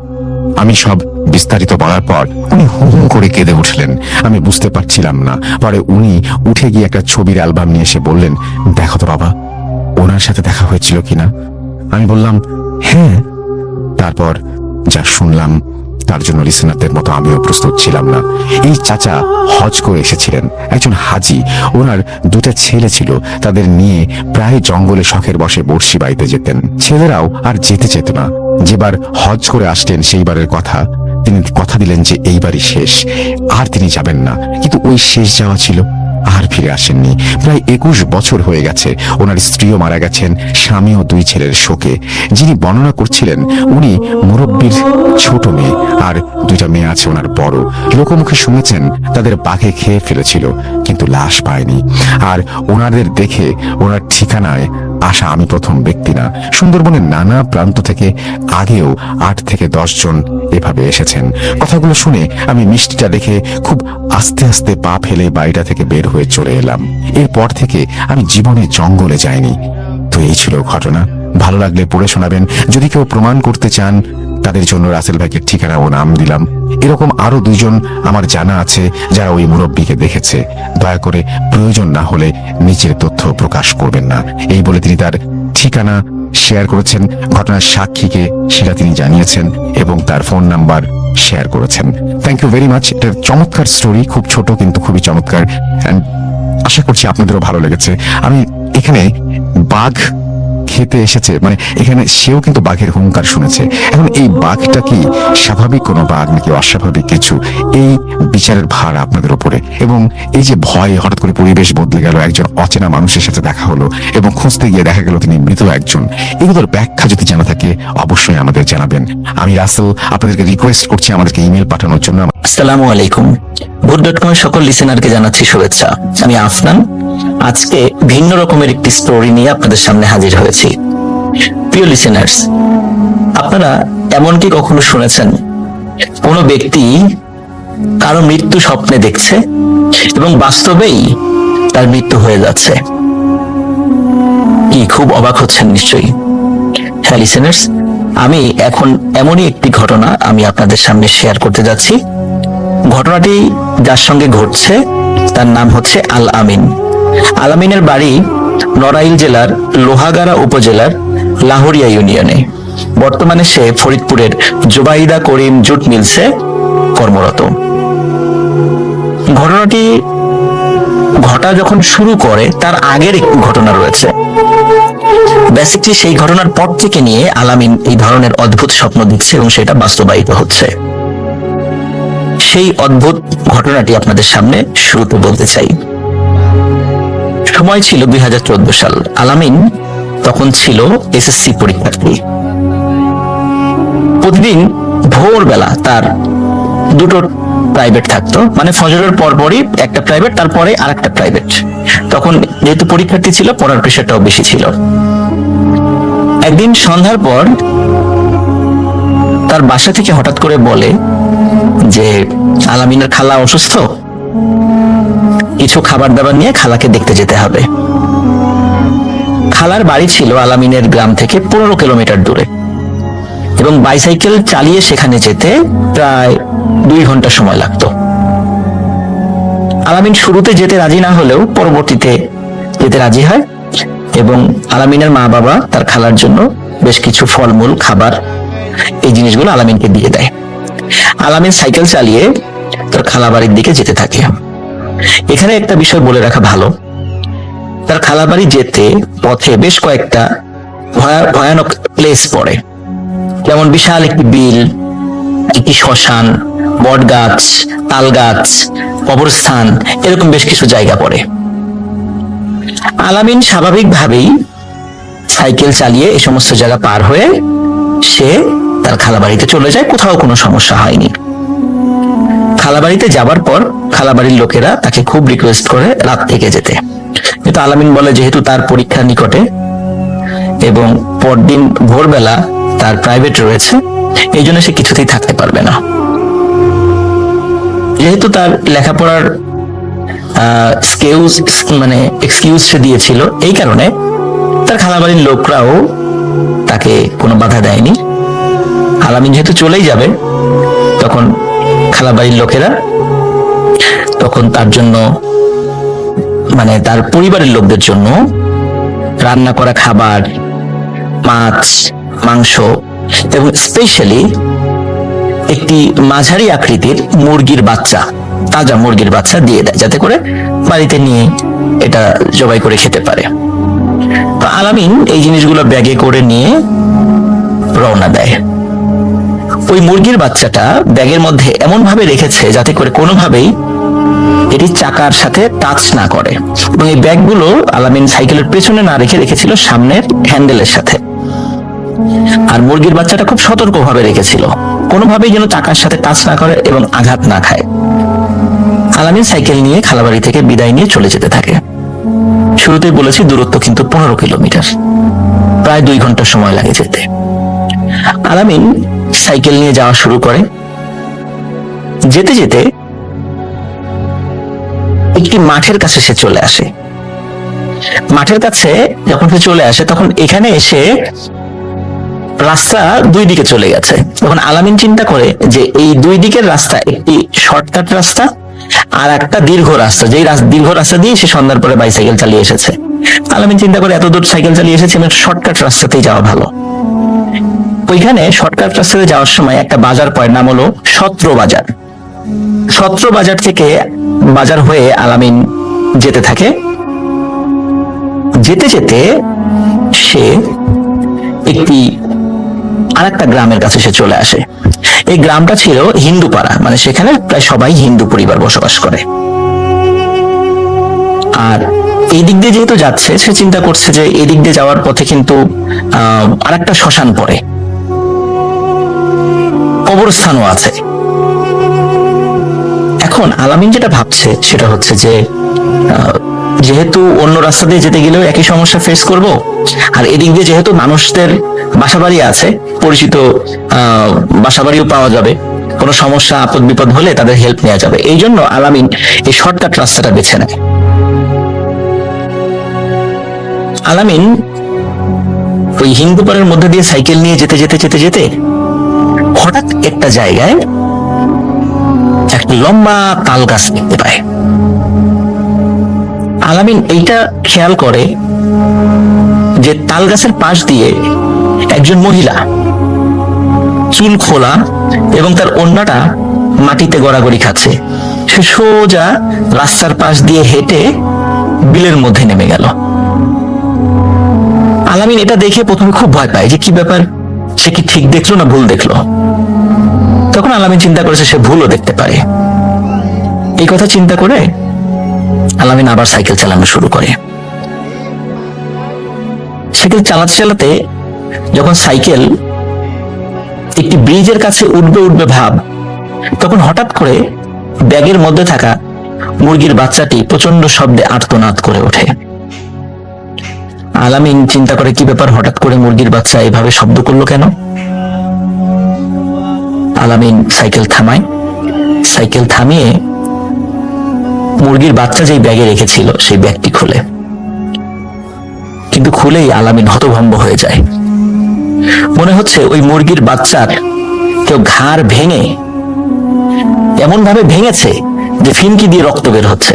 আমি সব বিস্তারিত বলার পর উনি হু হু করে কেঁদে উঠলেন। আমি বুঝতে পারছিলাম না। পরে উনি উঠে গিয়ে একটা ছবির অ্যালবাম নিয়ে এসে বললেন, দেখো তো বাবা, ওনার সাথে দেখা হয়েছিল কিনা। আমি বললাম, হ্যাঁ। তারপর যা শুনলাম তার জন্য লিসেনারদের মতো আমিও প্রস্তুত ছিলাম না। এই চাচা হজ করে এসেছিলেন, একজন হাজি। ওনার 2টা ছেলে ছিল। তাদের নিয়ে প্রায় জঙ্গলে শখের বসে বড়শি বাইতে যেতেন। ছেলেরাও আর যেতে চেত না। যেবার হজ করে আসতেন সেইবারের কথা তিনি কথা দিলেন যে এইবারই শেষ, আর তিনি যাবেন না। কিন্তু ওই শেষ যাওয়া ছিল, আর ফিরে আসেননি। প্রায় 21 বছর হয়ে গেছে। ওনার স্ত্রীও মারা গেছেন, স্বামীও 2 ছেলের শোকে। যিনি বর্ণনা করছিলেন উনি মুরব্বীর ছোট মেয়ে, আর 2টা মেয়ে আছে ওনার বড়। লোকমুখে শুনেছেন তাদের বাঘে খেয়ে ফেলেছিল, কিন্তু লাশ পায়নি। আর ওনাদের দেখে ওনার ঠিকানায় আসা আমি প্রথম ব্যক্তি না। সুন্দরবনের নানা প্রান্ত থেকে আগেও 8 থেকে 10 জন এভাবে এসেছেন। কথাগুলো শুনে আমি মিষ্টিটা দেখে খুব আস্তে আস্তে পা ফেলে বাড়িটা থেকে বের হয়ে চলে এলাম। এরপর থেকে আমি জীবনে জঙ্গলে যাইনি। তো এই ছিল ঘটনা। ভালো লাগলে পড়ে শোনাবেন। যদি কেউ প্রমাণ করতে চান, তাদের জন্য রাসেল ভাইকে ঠিকানা ও নাম দিলাম। এরকম আরো 2 জন আমার জানা আছে যারা ওই মুরব্বীকে দেখেছে। দয়া করে প্রয়োজন না হলে নিচের তথ্য প্রকাশ করবেন না, এই বলে তিনি তার ঠিকানা শেয়ার করেছেন। ঘটনার সাক্ষীকে সেটা তিনি জানিয়েছেন এবং তার ফোন নাম্বার শেয়ার করেছেন। Thank you very much. এটা চমৎকার স্টোরি, খুব ছোট কিন্তু খুবই চমৎকার। আশা করছি আপনাদেরও ভালো লেগেছে। আমি এখানে বাঘ খেতে এসেছে, মানে এখানে সেও কিন্তু বাঘের হুঙ্কার শুনেছে। এখন এই বাঘটা কি স্বাভাবিক কোনো বাঘ নাকি অস্বাভাবিক কিছু, এই বিচারের ভার আপনাদের উপরে। এবং এই যে ভয়, হঠাৎ করে পরিবেশ বদলে গেল, একজন অচেনা মানুষের সাথে দেখা হলো এবং খুঁজতে গিয়ে দেখা গেল তিনি মৃত একজন, এগুলোর ব্যাখ্যা যদি জানা থাকে অবশ্যই আমাদের জানাবেন। আমি রাসেল আপনাদেরকে রিকোয়েস্ট করছি আমাদেরকে ইমেল পাঠানোর জন্য। আসসালামু আলাইকুম। ভূত.com সকল লিসেনারকে জানাচ্ছি শুভেচ্ছা। আমি আফনান। আজকে ভিন্ন রকমের একটি স্টোরি নিয়ে আপনাদের সামনে হাজির হয়েছি। প্রিয় লিসেনার্স, আপনারা এমন কি কখনো শুনেছেন কোনো ব্যক্তি কারো মৃত্যু স্বপ্নে দেখছে এবং বাস্তবেই তার মৃত্যু হয়ে যাচ্ছে? কি খুব অবাক হচ্ছেন নিশ্চয়ই। হ্যাঁ লিসেনার্স, আমি এখন এমনই একটি ঘটনা আমি আপনাদের সামনে শেয়ার করতে যাচ্ছি। ঘটনাটি যার সঙ্গে ঘটছে তার নাম হচ্ছে আল আমিন। আল আমিনের বাড়ি নড়াইল জেলার লোহাগাড়া উপজেলার লাহোরিয়া ইউনিয়নে। বর্তমানে সে ফরিদপুরের জুবাইদা করিম জুট মিলসে কর্মরত। ঘটনাটি ঘটা যখন শুরু করে তার আগের একটি ঘটনা রয়েছে। বেসিকলি সেই ঘটনার পর থেকে নিয়ে আলামিন এই ধরনের অদ্ভুত স্বপ্ন দেখছে এবং সেটা বাস্তবায়িত হচ্ছে। সেই অদ্ভুত ঘটনাটি আপনাদের সামনে শুরুতে বলতে চাই। সময় ছিল 2014 সাল। আলামিন তখন ছিল এসএসসি পরীক্ষার্থী। প্রতিদিন ভোরবেলা তার দুটো প্রাইভেট থাকতো, মানে ফজরের পরপরই একটা প্রাইভেট, তারপরে আরেকটা প্রাইভেট। তখন যেহেতু পরীক্ষার্থী ছিল, পড়ার প্রেশারটাও বেশি ছিল। একদিন সন্ধ্যার পর তার বাসা থেকে হঠাৎ করে বলে যে আলামিনের খালা অসুস্থ, কিছু খাবার দাবার নিয়ে খালাকে দেখতে যেতে হবে। খালার বাড়ি ছিল আলামিনের গ্রাম থেকে 15 কিলোমিটার দূরে এবং বাইসাইকেল চালিয়ে সেখানে যেতে প্রায় 2 ঘন্টা সময় লাগতো। আলামিন শুরুতে যেতে রাজি না হলেও পরবর্তীতে যেতে রাজি হয় এবং আলামিনের মা বাবা তার খালার জন্য বেশ কিছু ফলমূল, খাবার, এই জিনিসগুলো আলামিনকে দিয়ে দেয়। আলামিন সাইকেল চালিয়ে তার খালা বাড়ির দিকে যেতে থাকে। এখানে একটা বিষয় বলে রাখা ভালো, তার খালা বাড়ি যেতে পথে বেশ কয়েকটা ভয়ানক প্লেস পড়ে, যেমন বিশাল একটি বিল, একটি শ্মশান, বট গাছ, তাল গাছ, কবরস্থান, এরকম বেশ কিছু জায়গা পড়ে। আলামিন স্বাভাবিকভাবেই সাইকেল চালিয়ে এই সমস্ত জায়গা পার হয়ে সে তার খালাবাড়িতে চলে যায়, কোথাও কোনো সমস্যা হয়নি। খালাবাড়িতে যাবার পর খালাবাড়ির লোকেরা তাকে খুব রিকোয়েস্ট করে রাত থেকে যেতে, কিন্তু আলামিন বলে যেহেতু তার পরীক্ষা নিকটে এবং পরদিন ভোরবেলা তার প্রাইভেট রয়েছে, এই জন্য সে কিছুতেই থাকতে পারবে না। যেহেতু তার লেখাপড়ার এক্সকিউজ সে দিয়েছিল, এই কারণে তার খালাবাড়ির লোকরাও তাকে কোনো বাধা দেয়নি। আলামিন যেহেতু চলেই যাবে, তখন খালাবাড়ির লোকেরা তখন তার জন্য, মানে তার পরিবারের লোকদের জন্য রান্না করা খাবার, মাছ, মাংস এবং স্পেশালি একটি মাঝারি আকৃতির মুরগির বাচ্চা, তাজা মুরগির বাচ্চা দিয়ে দেয়, যাতে করে বাড়িতে নিয়ে এটা জবাই করে খেতে পারে। তো আলামিন এই জিনিসগুলো ব্যাগে করে নিয়ে রওনা দেয়। ওই মুরগির বাচ্চাটা ব্যাগের মধ্যে এমন ভাবে রেখেছে যাতে করে কোনোভাবেই এটি চাকার সাথে টাচ না করে, এবং এই ব্যাগগুলো আলামিন সাইকেলের পেছনে না রেখে রেখেছিল সামনের হ্যান্ডেলের সাথে। আর মুরগির বাচ্চাটা খুব সতর্কভাবে রেখেছিল, কোনোভাবেই যেন চাকার সাথে টাচ না করে এবং আঘাত না খায়। আলামিন সাইকেল নিয়ে খালাবাড়ি থেকে বিদায় নিয়ে চলে যেতে থাকে। শুরুতেই বলেছি দূরত্ব কিন্তু 15 কিলোমিটার, প্রায় 2 ঘন্টা সময় লাগে যেতে। আলামিন সাইকেল নিয়ে যাওয়া শুরু করে। যেতে যেতে একটি মাঠের কাছে সে চলে আসে। মাঠের কাছে যখন সে চলে আসে, তখন এখানে এসে রাস্তা 2 দিকে চলে গেছে। তখন আলামিন চিন্তা করে যে এই 2 দিকের রাস্তা একটি শর্টকাট রাস্তা আর একটা দীর্ঘ রাস্তা, যেই দীর্ঘ রাস্তা দিয়ে সে সন্ধ্যার পরে বাইসাইকেল চালিয়ে এসেছে। আলামিন চিন্তা করে এত দূর সাইকেল চালিয়ে এসেছে, শর্টকাট রাস্তাতেই যাওয়া ভালো। ওইখানে শর্টকাট রাস্তাতে যাওয়ার সময় একটা বাজার পড়ে, নাম হলো সত্র বাজার। সত্র বাজার থেকে বাজার হয়ে আলামিন যেতে থাকে। যেতে যেতে সে একটি আরেকটা গ্রামের কাছে সে চলে আসে। এই গ্রামটা ছিল হিন্দু পাড়া, মানে সেখানে প্রায় সবাই হিন্দু পরিবার বসবাস করে। আর এই দিক দিয়ে যেহেতু যাচ্ছে, সে চিন্তা করছে যে এই দিক দিয়ে যাওয়ার পথে কিন্তু আরেকটা শ্মশান পড়ে, কবরস্থানও আছে। এখন আলামিন যেটা ভাবছে সেটা হচ্ছে যে যেহেতু অন্য রাস্তা দিয়ে যেতে গেলেও একই সমস্যা ফেস করব, আর এদিক দিয়ে যেহেতু মানুষদের বাসাবাড়ি আছে, পরিচিত বাসাবাড়িও পাওয়া যাবে, কোনো সমস্যা আপদ বিপদ হলে তাদের হেল্প নেওয়া যাবে, এই জন্য আলামিন এই শর্টকাট রাস্তাটা বেছে নেয়। আলামিন ওই হিন্দু পাড়ার মধ্যে দিয়ে সাইকেল নিয়ে যেতে যেতে যেতে যেতে হঠাৎ একটা জায়গায় একটা লম্বা তাল গাছ দেখতে পায়। আলামিন এইটা খেয়াল করে যে তাল গাছের পাশ দিয়ে একজন মহিলা চুল খোলা এবং তার ওড়নাটা মাটিতে গড়াগড়ি খাচ্ছে। সে সোজা রাস্তার পাশ দিয়ে হেঁটে বিলের মধ্যে নেমে গেল। আলামিন এটা দেখে প্রথমে খুব ভয় পায় যে কি ব্যাপার, সে কি ঠিক দেখলো না ভুল দেখলো। তখন আলামিন চিন্তা করেছে সে ভুলও দেখতে পারে। এই কথা চিন্তা করে আলামিন আবার সাইকেল চালানো শুরু করে। সাইকেল চালাতে চালাতে যখন সাইকেল একটি ব্রিজের কাছে উঠবে ভাব, তখন হঠাৎ করে ব্যাগের মধ্যে থাকা মুরগির বাচ্চাটি প্রচন্ড শব্দে আর্তনাদ করে ওঠে। আলামিন চিন্তা করে কি ব্যাপার, হঠাৎ করে মুরগির বাচ্চা এভাবে শব্দ করলো কেন। আলামিন সাইকেল থামায়, সাইকেল থামিয়ে মুরগির বাচ্চা যেই ব্যাগে রেখেছিল সেই ব্যাগটি খুলে, কিন্তু খুলেই আলামিন হতভম্ব হয়ে যায়। মনে হচ্ছে ওই মুরগির বাচ্চার কেউ ঘাড় ভেঙে এমন ভাবে ভেঙেছে যে ফিনকি দিয়ে রক্ত বের হচ্ছে।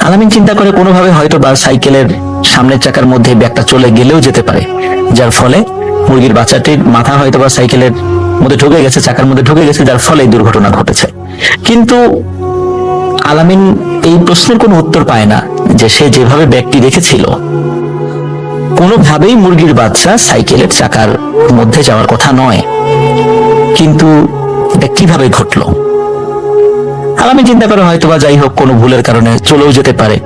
আলামিন চিন্তা করে কোনোভাবে হয়তো বা সাইকেলের সামনের চাকার মধ্যে ব্যাগটা চলে গেলেও যেতে পারে, যার ফলে মুরগির বাচ্চাটির মাথা হয়তো বা সাইকেলের মধ্যে ঢুকে গেছে, চাকার মধ্যে ঢুকে গেছে, যার ফলে এই দুর্ঘটনা ঘটেছে। কিন্তু আলামিন এই প্রশ্নের কোনো উত্তর পায় না যে সে যেভাবে ব্যাগটি রেখেছিল কোনোভাবেই মুরগির বাচ্চা সাইকেলের চাকার মধ্যে যাওয়ার কথা নয়, কিন্তু এটা কিভাবে ঘটলো। আলামিন চিন্তা করে হয়তো বা যাই হোক কোনো ভুলের কারণে চলেও যেতে পারে,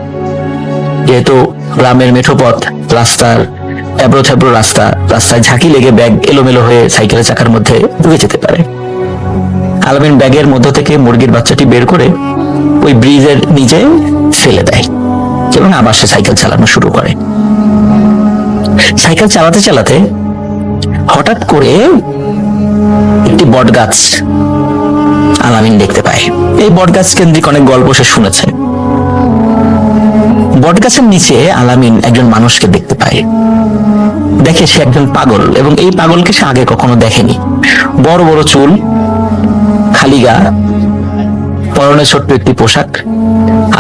যেহেতু গ্রামের মেঠো পথ, রাস্তার এবড়ো থেবড়ো রাস্তা, রাস্তায় ঝাঁকি লেগে ব্যাগ এলোমেলো হয়ে সাইকেলের চাকার মধ্যে ঢুকে যেতে পারে। আলামিন ব্যাগের মধ্য থেকে মুরগির বাচ্চাটি বের করে ওই ব্রিজের নিচে ফেলে দেয় এবং আবার সে সাইকেল চালানো শুরু করে। সাইকেল চালাতে চালাতে হঠাৎ করে একটি বট গাছ আলামিন দেখতে পায়। এই বট গাছ কেন্দ্রিক অনেক গল্প সে শুনেছে। বট গাছের নিচে আলামিন একজন মানুষকে দেখতে পায়। দেখে সে একজন পাগল, এবং এই পাগলকে সে আগে কখনো দেখেনি। বড় বড় চুল, খালি গা, পরনে ছোট্ট একটি পোশাক।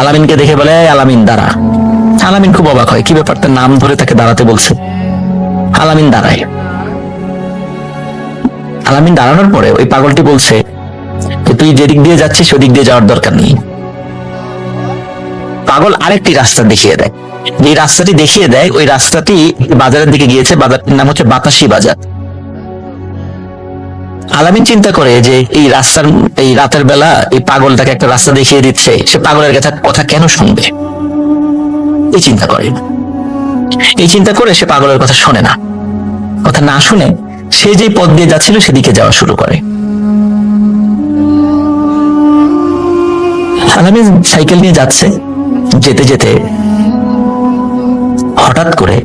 আলামিনকে দেখে বলে, আলামিন দাঁড়া। আলামিন খুব অবাক হয়, কি ব্যাপার, তার নাম ধরে তাকে দাঁড়াতে বলছে। আলামিন দাঁড়ায়। আলামিন দাঁড়ানোর পরে ওই পাগলটি বলছে যে তুই যেদিক দিয়ে যাচ্ছিস ওদিক দিয়ে যাওয়ার দরকার নেই। পাগল আরেকটি রাস্তা দেখিয়ে দেয়। যে রাস্তাটি দেখিয়ে দেয় ওই রাস্তাটি বাজারের দিকে গিয়েছে, বাজারটির নাম হচ্ছে বাতাসি বাজার। আলামিন চিন্তা করে যে এই রাতের বেলা এই পাগল তাকে একটা রাস্তা দেখিয়ে দিচ্ছে, সে পাগলের কথা কেন শুনবে। এই চিন্তা করে সে পাগলের কথা শোনে না। কথা না শুনে সে যে পথ দিয়ে যাচ্ছিল সেদিকে যাওয়া শুরু করে। আলামিন সাইকেল নিয়ে যাচ্ছে, যেতে যেতে হঠাৎ করে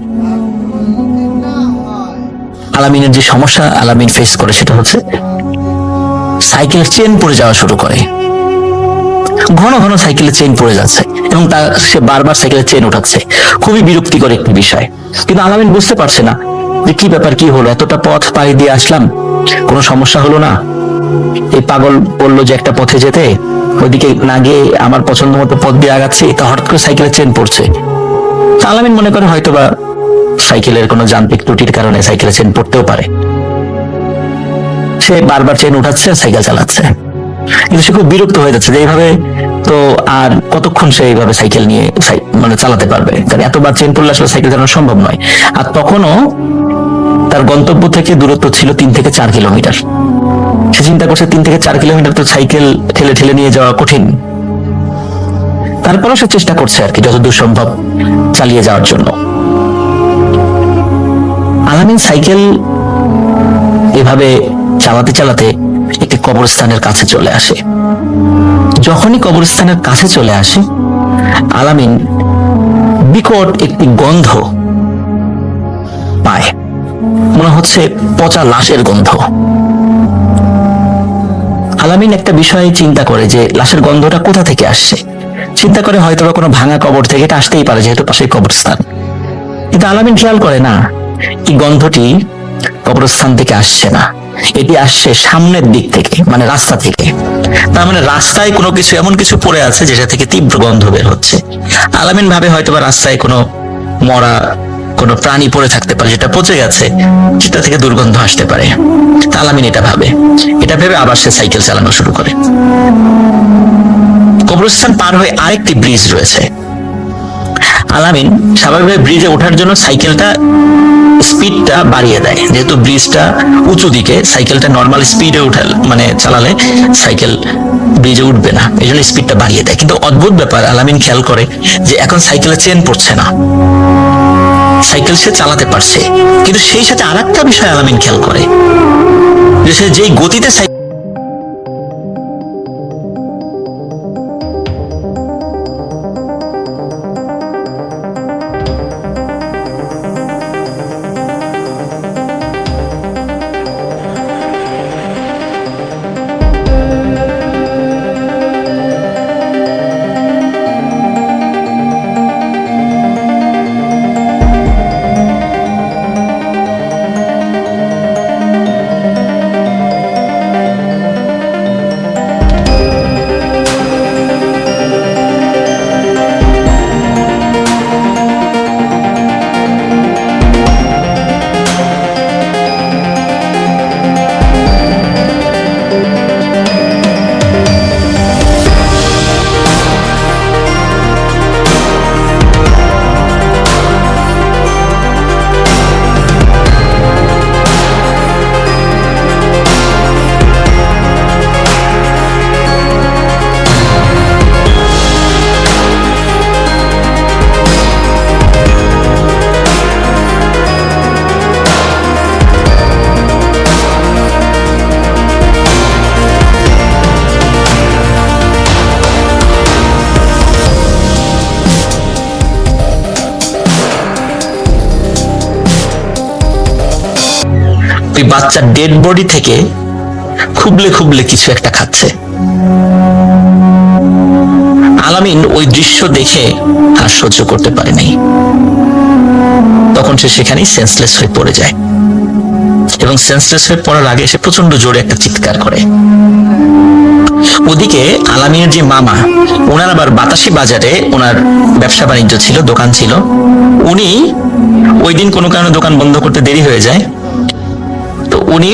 আলামিনের যে সমস্যা আলামিন ফেস করে সেটা হচ্ছে সাইকেলের চেন পড়ে যাওয়া শুরু করে। ঘন ঘন সাইকেলের চেন পড়ে যাচ্ছে এবং সে বারবার সাইকেলের চেন উঠাচ্ছে। খুবই বিরক্তিকর একটি বিষয়। কিন্তু আলামিন বুঝতে পারছে না যে কি ব্যাপার, কি হলো, এতটা পথ পাড়ি দিয়ে আসলাম, কোনো সমস্যা হলো না। এই পাগল বললো যে একটা পথে যেতে, ওইদিকে না গিয়ে আমার পছন্দ মতো পথ দিয়ে আগাচ্ছি, তা হঠাৎ করে সাইকেলের চেন পড়ছে। আলামিন মনে করে হয়তোবা সাইকেলের কোনো যান্ত্রিক ত্রুটির কারণে সাইকেলের চেন পড়তেও পারে। সে বারবার চেন উঠাচ্ছে, সাইকেল চালাচ্ছে, কিন্তু সে খুব বিরক্ত হয়ে যাচ্ছে যে এইভাবে তো আর কতক্ষণ সে এইভাবে সাইকেল নিয়ে চালাতে পারবে, কারণ এতবার চেন পড়লে আসলে সাইকেল চালানো সম্ভব নয়। আর তখনও তার গন্তব্য থেকে দূরত্ব ছিল 3 থেকে 4 কিলোমিটার। সে চিন্তা করছে 3 থেকে 4 কিলোমিটার তো সাইকেল ঠেলে ঠেলে নিয়ে যাওয়া কঠিন। তারপরও সে চেষ্টা করছে আর কি যতদূর সম্ভব চালিয়ে যাওয়ার জন্য। আলামিন সাইকেল এভাবে চালাতে চালাতে একটি কবরস্থানের কাছে চলে আসে। যখনই কবরস্থানের কাছে চলে আসে আলামিন বিকট একটি গন্ধ পায়, মনে হচ্ছে পচা লাশের গন্ধ। আলামিন একটা বিষয় চিন্তা করে যে লাশের গন্ধটা কোথা থেকে আসছে। চিন্তা করে হয়তো বা কোনো ভাঙা কবর থেকে এটা আসতেই পারে, যেহেতু পাশেই কবরস্থান। কিন্তু আলামিন খেয়াল করে না, এই গন্ধটি কবরস্থান থেকে আসছে না, এটি আসছে সামনের দিক থেকে, মানে রাস্তা থেকে। তার মানে রাস্তায় কোনো কিছু, এমন কিছু পড়ে আছে যেটা থেকে তীব্র গন্ধ বের হচ্ছে। আলামিন ভাবে হয়তোবা রাস্তায় কোনো মরা কোনো প্রাণী পড়ে থাকতে পারে, যেটা পচে গেছে, সেটা থেকে দুর্গন্ধ আসতে পারে। তা আলামিন এটা ভেবে আবার সে সাইকেল চালানো শুরু করে। কবরস্থান পার হয়ে আরেকটি ব্রিজ রয়েছে। আলামিন স্বাভাবিকভাবে ব্রিজে ওঠার জন্য সাইকেলটা স্পিডটা বাড়িয়ে দেয়, যেহেতু ব্রিজটা উঁচু দিকে, সাইকেলটা নর্মাল স্পিডে চালালে সাইকেল ব্রিজে উঠবে না, এই জন্য স্পিডটা বাড়িয়ে দেয়। কিন্তু অদ্ভুত ব্যাপার, আলামিন খেয়াল করে যে এখন সাইকেলে চেন পড়ছে না, সাইকেল সে চালাতে পারছে। কিন্তু সেই সাথে আর একটা বিষয় আলামিন খেয়াল করে, যে সে যেই গতিতে ওই বাচ্চার ডেড বডি থেকে খুবলে খুবলে কিছু একটা খাচ্ছে। আলামিন ওই দৃশ্য দেখে আর সহ্য করতে পারে নাই, তখন সে সেখানেই সেন্সলেস হয়ে পড়ে যায়, এবং সেন্সলেস হয়ে পড়ার আগে সে প্রচন্ড জোরে একটা চিৎকার করে। ওদিকে আলামিনের যে মামা, ওনার আবার বাতাসি বাজারে ওনার ব্যবসা বাণিজ্য ছিল, দোকান ছিল। উনি ওই দিন কোনো কারণে দোকান বন্ধ করতে দেরি হয়ে যায়। তো উনি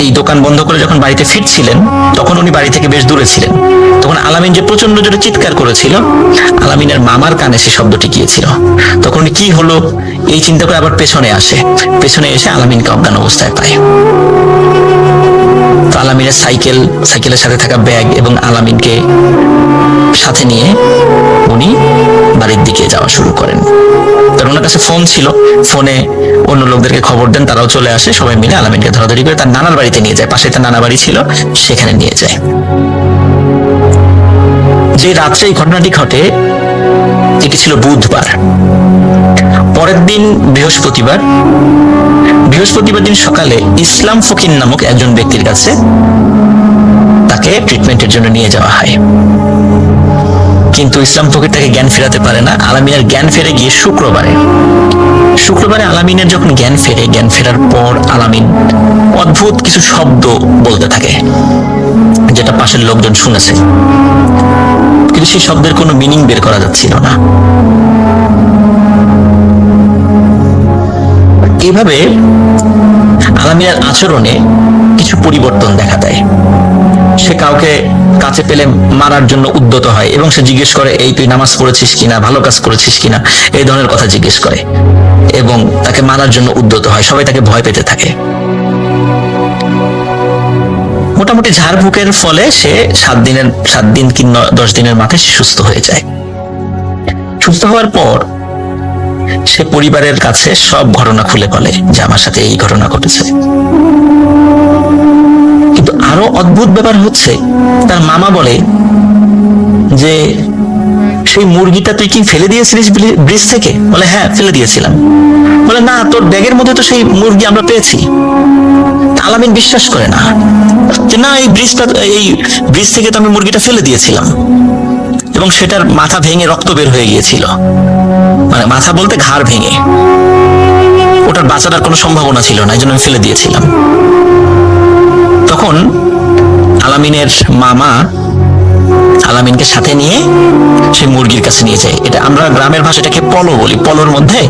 এই দোকান বন্ধ করে যখন বাড়িতে ফিরছিলেন, তখন উনি বাড়ি থেকে বেশ দূরে ছিলেন। তখন আলামিন যে প্রচন্ড জোরে চিৎকার করেছিল, আলামিনের মামার কানে সে শব্দটি গিয়েছিল। তখন উনি কি হলো এই চিন্তা করে আবার পেছনে এসে আলামিনকে অজ্ঞান অবস্থায় পায়। তো আলামিনের সাইকেলের সাথে থাকা ব্যাগ এবং আলামিনকে সাথে নিয়ে উনি বাড়ির দিকে যাওয়া শুরু করেন। কারণ ওনার কাছে ফোন ছিল, ফোনে অন্য লোকদেরকে খবর দেন, তারাও চলে আসে, সবাই মিলে আলামিনকে ধরাধরি করে তার নানার বাড়িতে নিয়ে যায়। পাশে তার নানা বাড়ি ছিল, সেখানে নিয়ে যায়। যে রাত্রে এই ঘটনাটি ঘটে, এটি ছিল বুধবার। পরের দিন বৃহস্পতিবার দিন সকালে ইসলাম ফকির নামক একজন ব্যক্তির কাছে তাকে ট্রিটমেন্টের জন্য নিয়ে যাওয়া হয়। কিন্তু ইসলাম ফকির তাকে জ্ঞান ফেরাতে পারে না। আলামিনের জ্ঞান ফেরে গিয়ে শুক্রবারে আলামিনের যখন জ্ঞান ফেরার পর আলামিন অদ্ভুত কিছু শব্দ বলতে থাকে, যেটা পাশের লোকজন শুনেছে, কিন্তু সেই শব্দের কোনো মিনিং বের করা যাচ্ছিল না। এইভাবে আলামিনের আচরণে কিছু পরিবর্তন দেখা দেয়। সে কাউকে কাছে পেলে মারার জন্য উদ্যত হয়, এবং সে জিজ্ঞেস করে, এই তুই নামাজ পড়েছিস কিনা, ভালো কাজ করেছিস কিনা, এই ধরনের কথা জিজ্ঞেস করে, এবং তাকে মারার জন্য উদ্যত হয়। সবাই তাকে ভয় পেতে থাকে। মোটামুটি ঝাড়ফুঁকের ফলে সে 7 দিন কি 10 দিনের মাথায় সে সুস্থ হয়ে যায়। সুস্থ হওয়ার পর সে পরিবারের কাছে সব ঘটনা খুলে বলে যে আমার সাথে এই ঘটনা ঘটেছে। কিন্তু আরো অদ্ভুত ব্যাপার হচ্ছে, তার মামা বলে যে সেই মুরগিটা তুই কি ফেলে দিয়েছিলিস ব্রিজ থেকে? বলে হ্যাঁ, ফেলে দিয়েছিলাম। বলে না, তোর ব্যাগের মধ্যে তো সেই মুরগি আমরা পেয়েছি। আলামিন বিশ্বাস করে না, যে না, এই ব্রিজ থেকে তো আমি মুরগিটা ফেলে দিয়েছিলাম, এবং সেটার মাথা ভেঙে রক্ত বের হয়ে গিয়েছিল। মানে মাথা বলতে ঘাড় ভেঙে, ওটার বাঁচার কোনো সম্ভাবনা ছিল না, এই জন্য আমি ফেলে দিয়েছিলাম। তখন আলামিনের মামা আলামিনকে সাথে নিয়ে সেই মুরগির কাছে নিয়ে যায়। এটা আমরা গ্রামের ভাষাটাকে পলো বলি। পলোর মধ্যে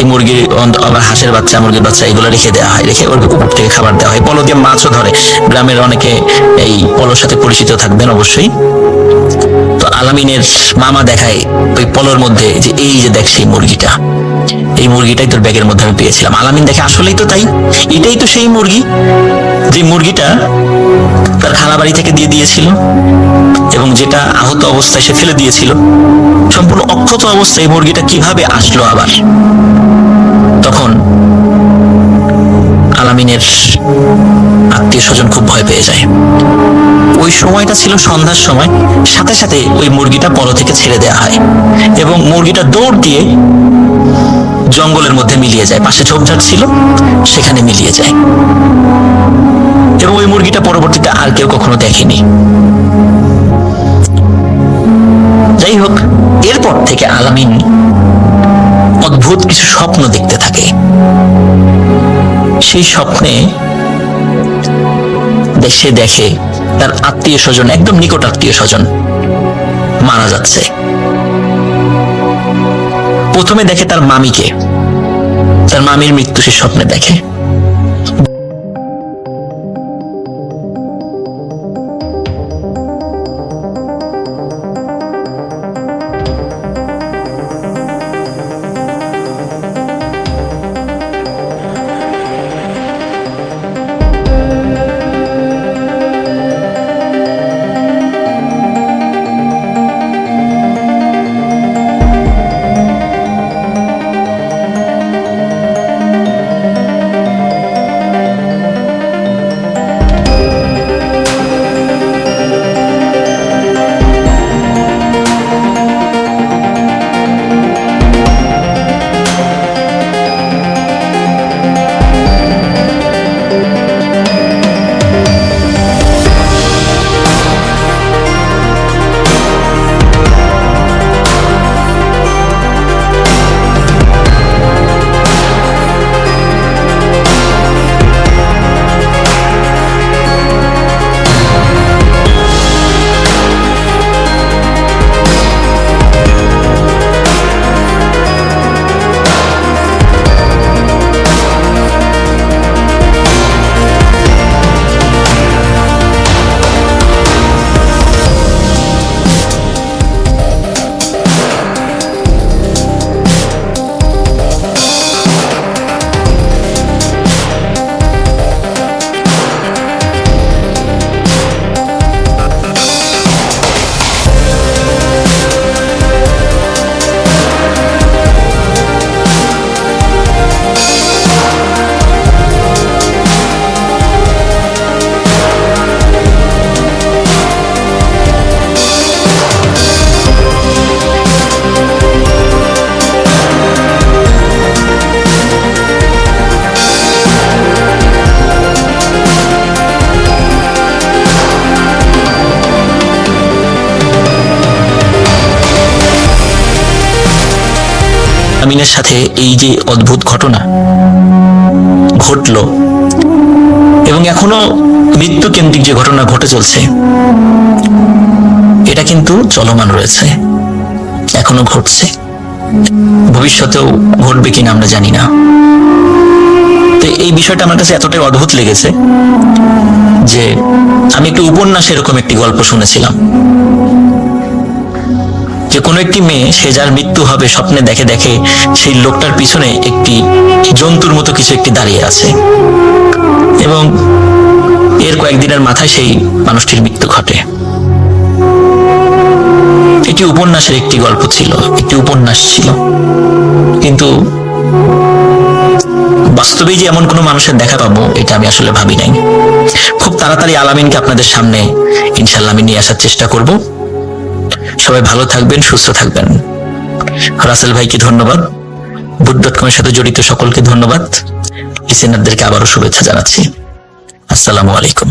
এই মুরগির আবার হাঁসের বাচ্চা, মুরগির বাচ্চা এগুলো রেখে দেওয়া হয়, রেখে ওর উপর থেকে খাবার দেওয়া হয়। পলো দিয়ে মাছও ধরে। গ্রামের অনেকে এই পলোর সাথে পরিচিত থাকবেন অবশ্যই। তো আলামিনের মামা দেখায় ওই পলোর মধ্যে যে এই যে দেখ সেই মুরগিটা, এই মুরগিটাই তোর ব্যাগের মধ্যে আমি পেয়েছিলাম। আলামিন দেখে আসলেই তো তাই, এটাই তো সেই মুরগি যে মুরগিটা তার খালা বাড়ি থেকে দিয়ে দিয়েছিল এবং যেটা আহত অবস্থায় সে ফেলে দিয়েছিল। সম্পূর্ণ অক্ষত অবস্থায় এই মুরগিটা কিভাবে আসলো আবার? তখন আলামিনের আত্মীয় স্বজন খুব ভয় পেয়ে যায়। ওই সময়টা ছিল সন্ধ্যার সময়। সাথে সাথে ওই মুরগিটা পলো থেকে ছেড়ে দেওয়া হয় এবং মুরগিটা দৌড় দিয়ে জঙ্গলের মধ্যে মিলিয়ে যায়। পাশে ঝোপঝাড় ছিল, সেখানে মিলিয়ে যায় এবং ওই মুরগিটা পরবর্তীতে আর কেউ কখনো দেখেনি। যাই হোক, এরপর থেকে আলামিন অদ্ভুত কিছু স্বপ্ন দেখতে থাকে। সেই স্বপ্নে সে দেখে তার আত্মীয় স্বজন, একদম নিকট আত্মীয় স্বজন মারা যাচ্ছে। প্রথমে দেখে তার মামিকে, তার মামির মৃত্যু সে স্বপ্নে দেখে। আমিনের সাথে এই যে অদ্ভুত ঘটনা ঘটলো এবং এখনো মৃত্যু কেন্দ্রিক যে ঘটনা ঘটে চলছে, এটা কিন্তু চলমান রয়েছে, এখনো ঘটছে, ভবিষ্যতেও ঘটবে কিনা আমরা জানি না। তো এই বিষয়টা আমার কাছে এতটাই অদ্ভুত লেগেছে যে আমি একটু উপন্যাসে এরকম একটি গল্প শুনেছিলাম যে কোনো একটি মেয়ে, সে যার মৃত্যু হবে স্বপ্নে দেখে দেখে সেই লোকটার পিছনে একটি জন্তুর মতো কিছু একটি দাঁড়িয়ে আছে এবং এর কয়েকদিনের মাথায় সেই মানুষটির মৃত্যু ঘটে। এটি উপন্যাসের একটি গল্প ছিল, একটি উপন্যাস ছিল, কিন্তু বাস্তবে যে এমন কোনো মানুষের দেখা পাবো এটা আমি আসলে ভাবি নাই। খুব তাড়াতাড়ি আলামিনকে আপনাদের সামনে ইনশাআল্লাহ আমি নিয়ে আসার চেষ্টা করব। সবাই ভালো থাকবেন, সুস্থ থাকবেন। রাসেল ভাইকে ধন্যবাদ, বুট.com-এর সাথে জড়িত সকলকে ধন্যবাদ, লিসেনারদেরকে আবারও শুভেচ্ছা জানাচ্ছি। আসসালামু আলাইকুম।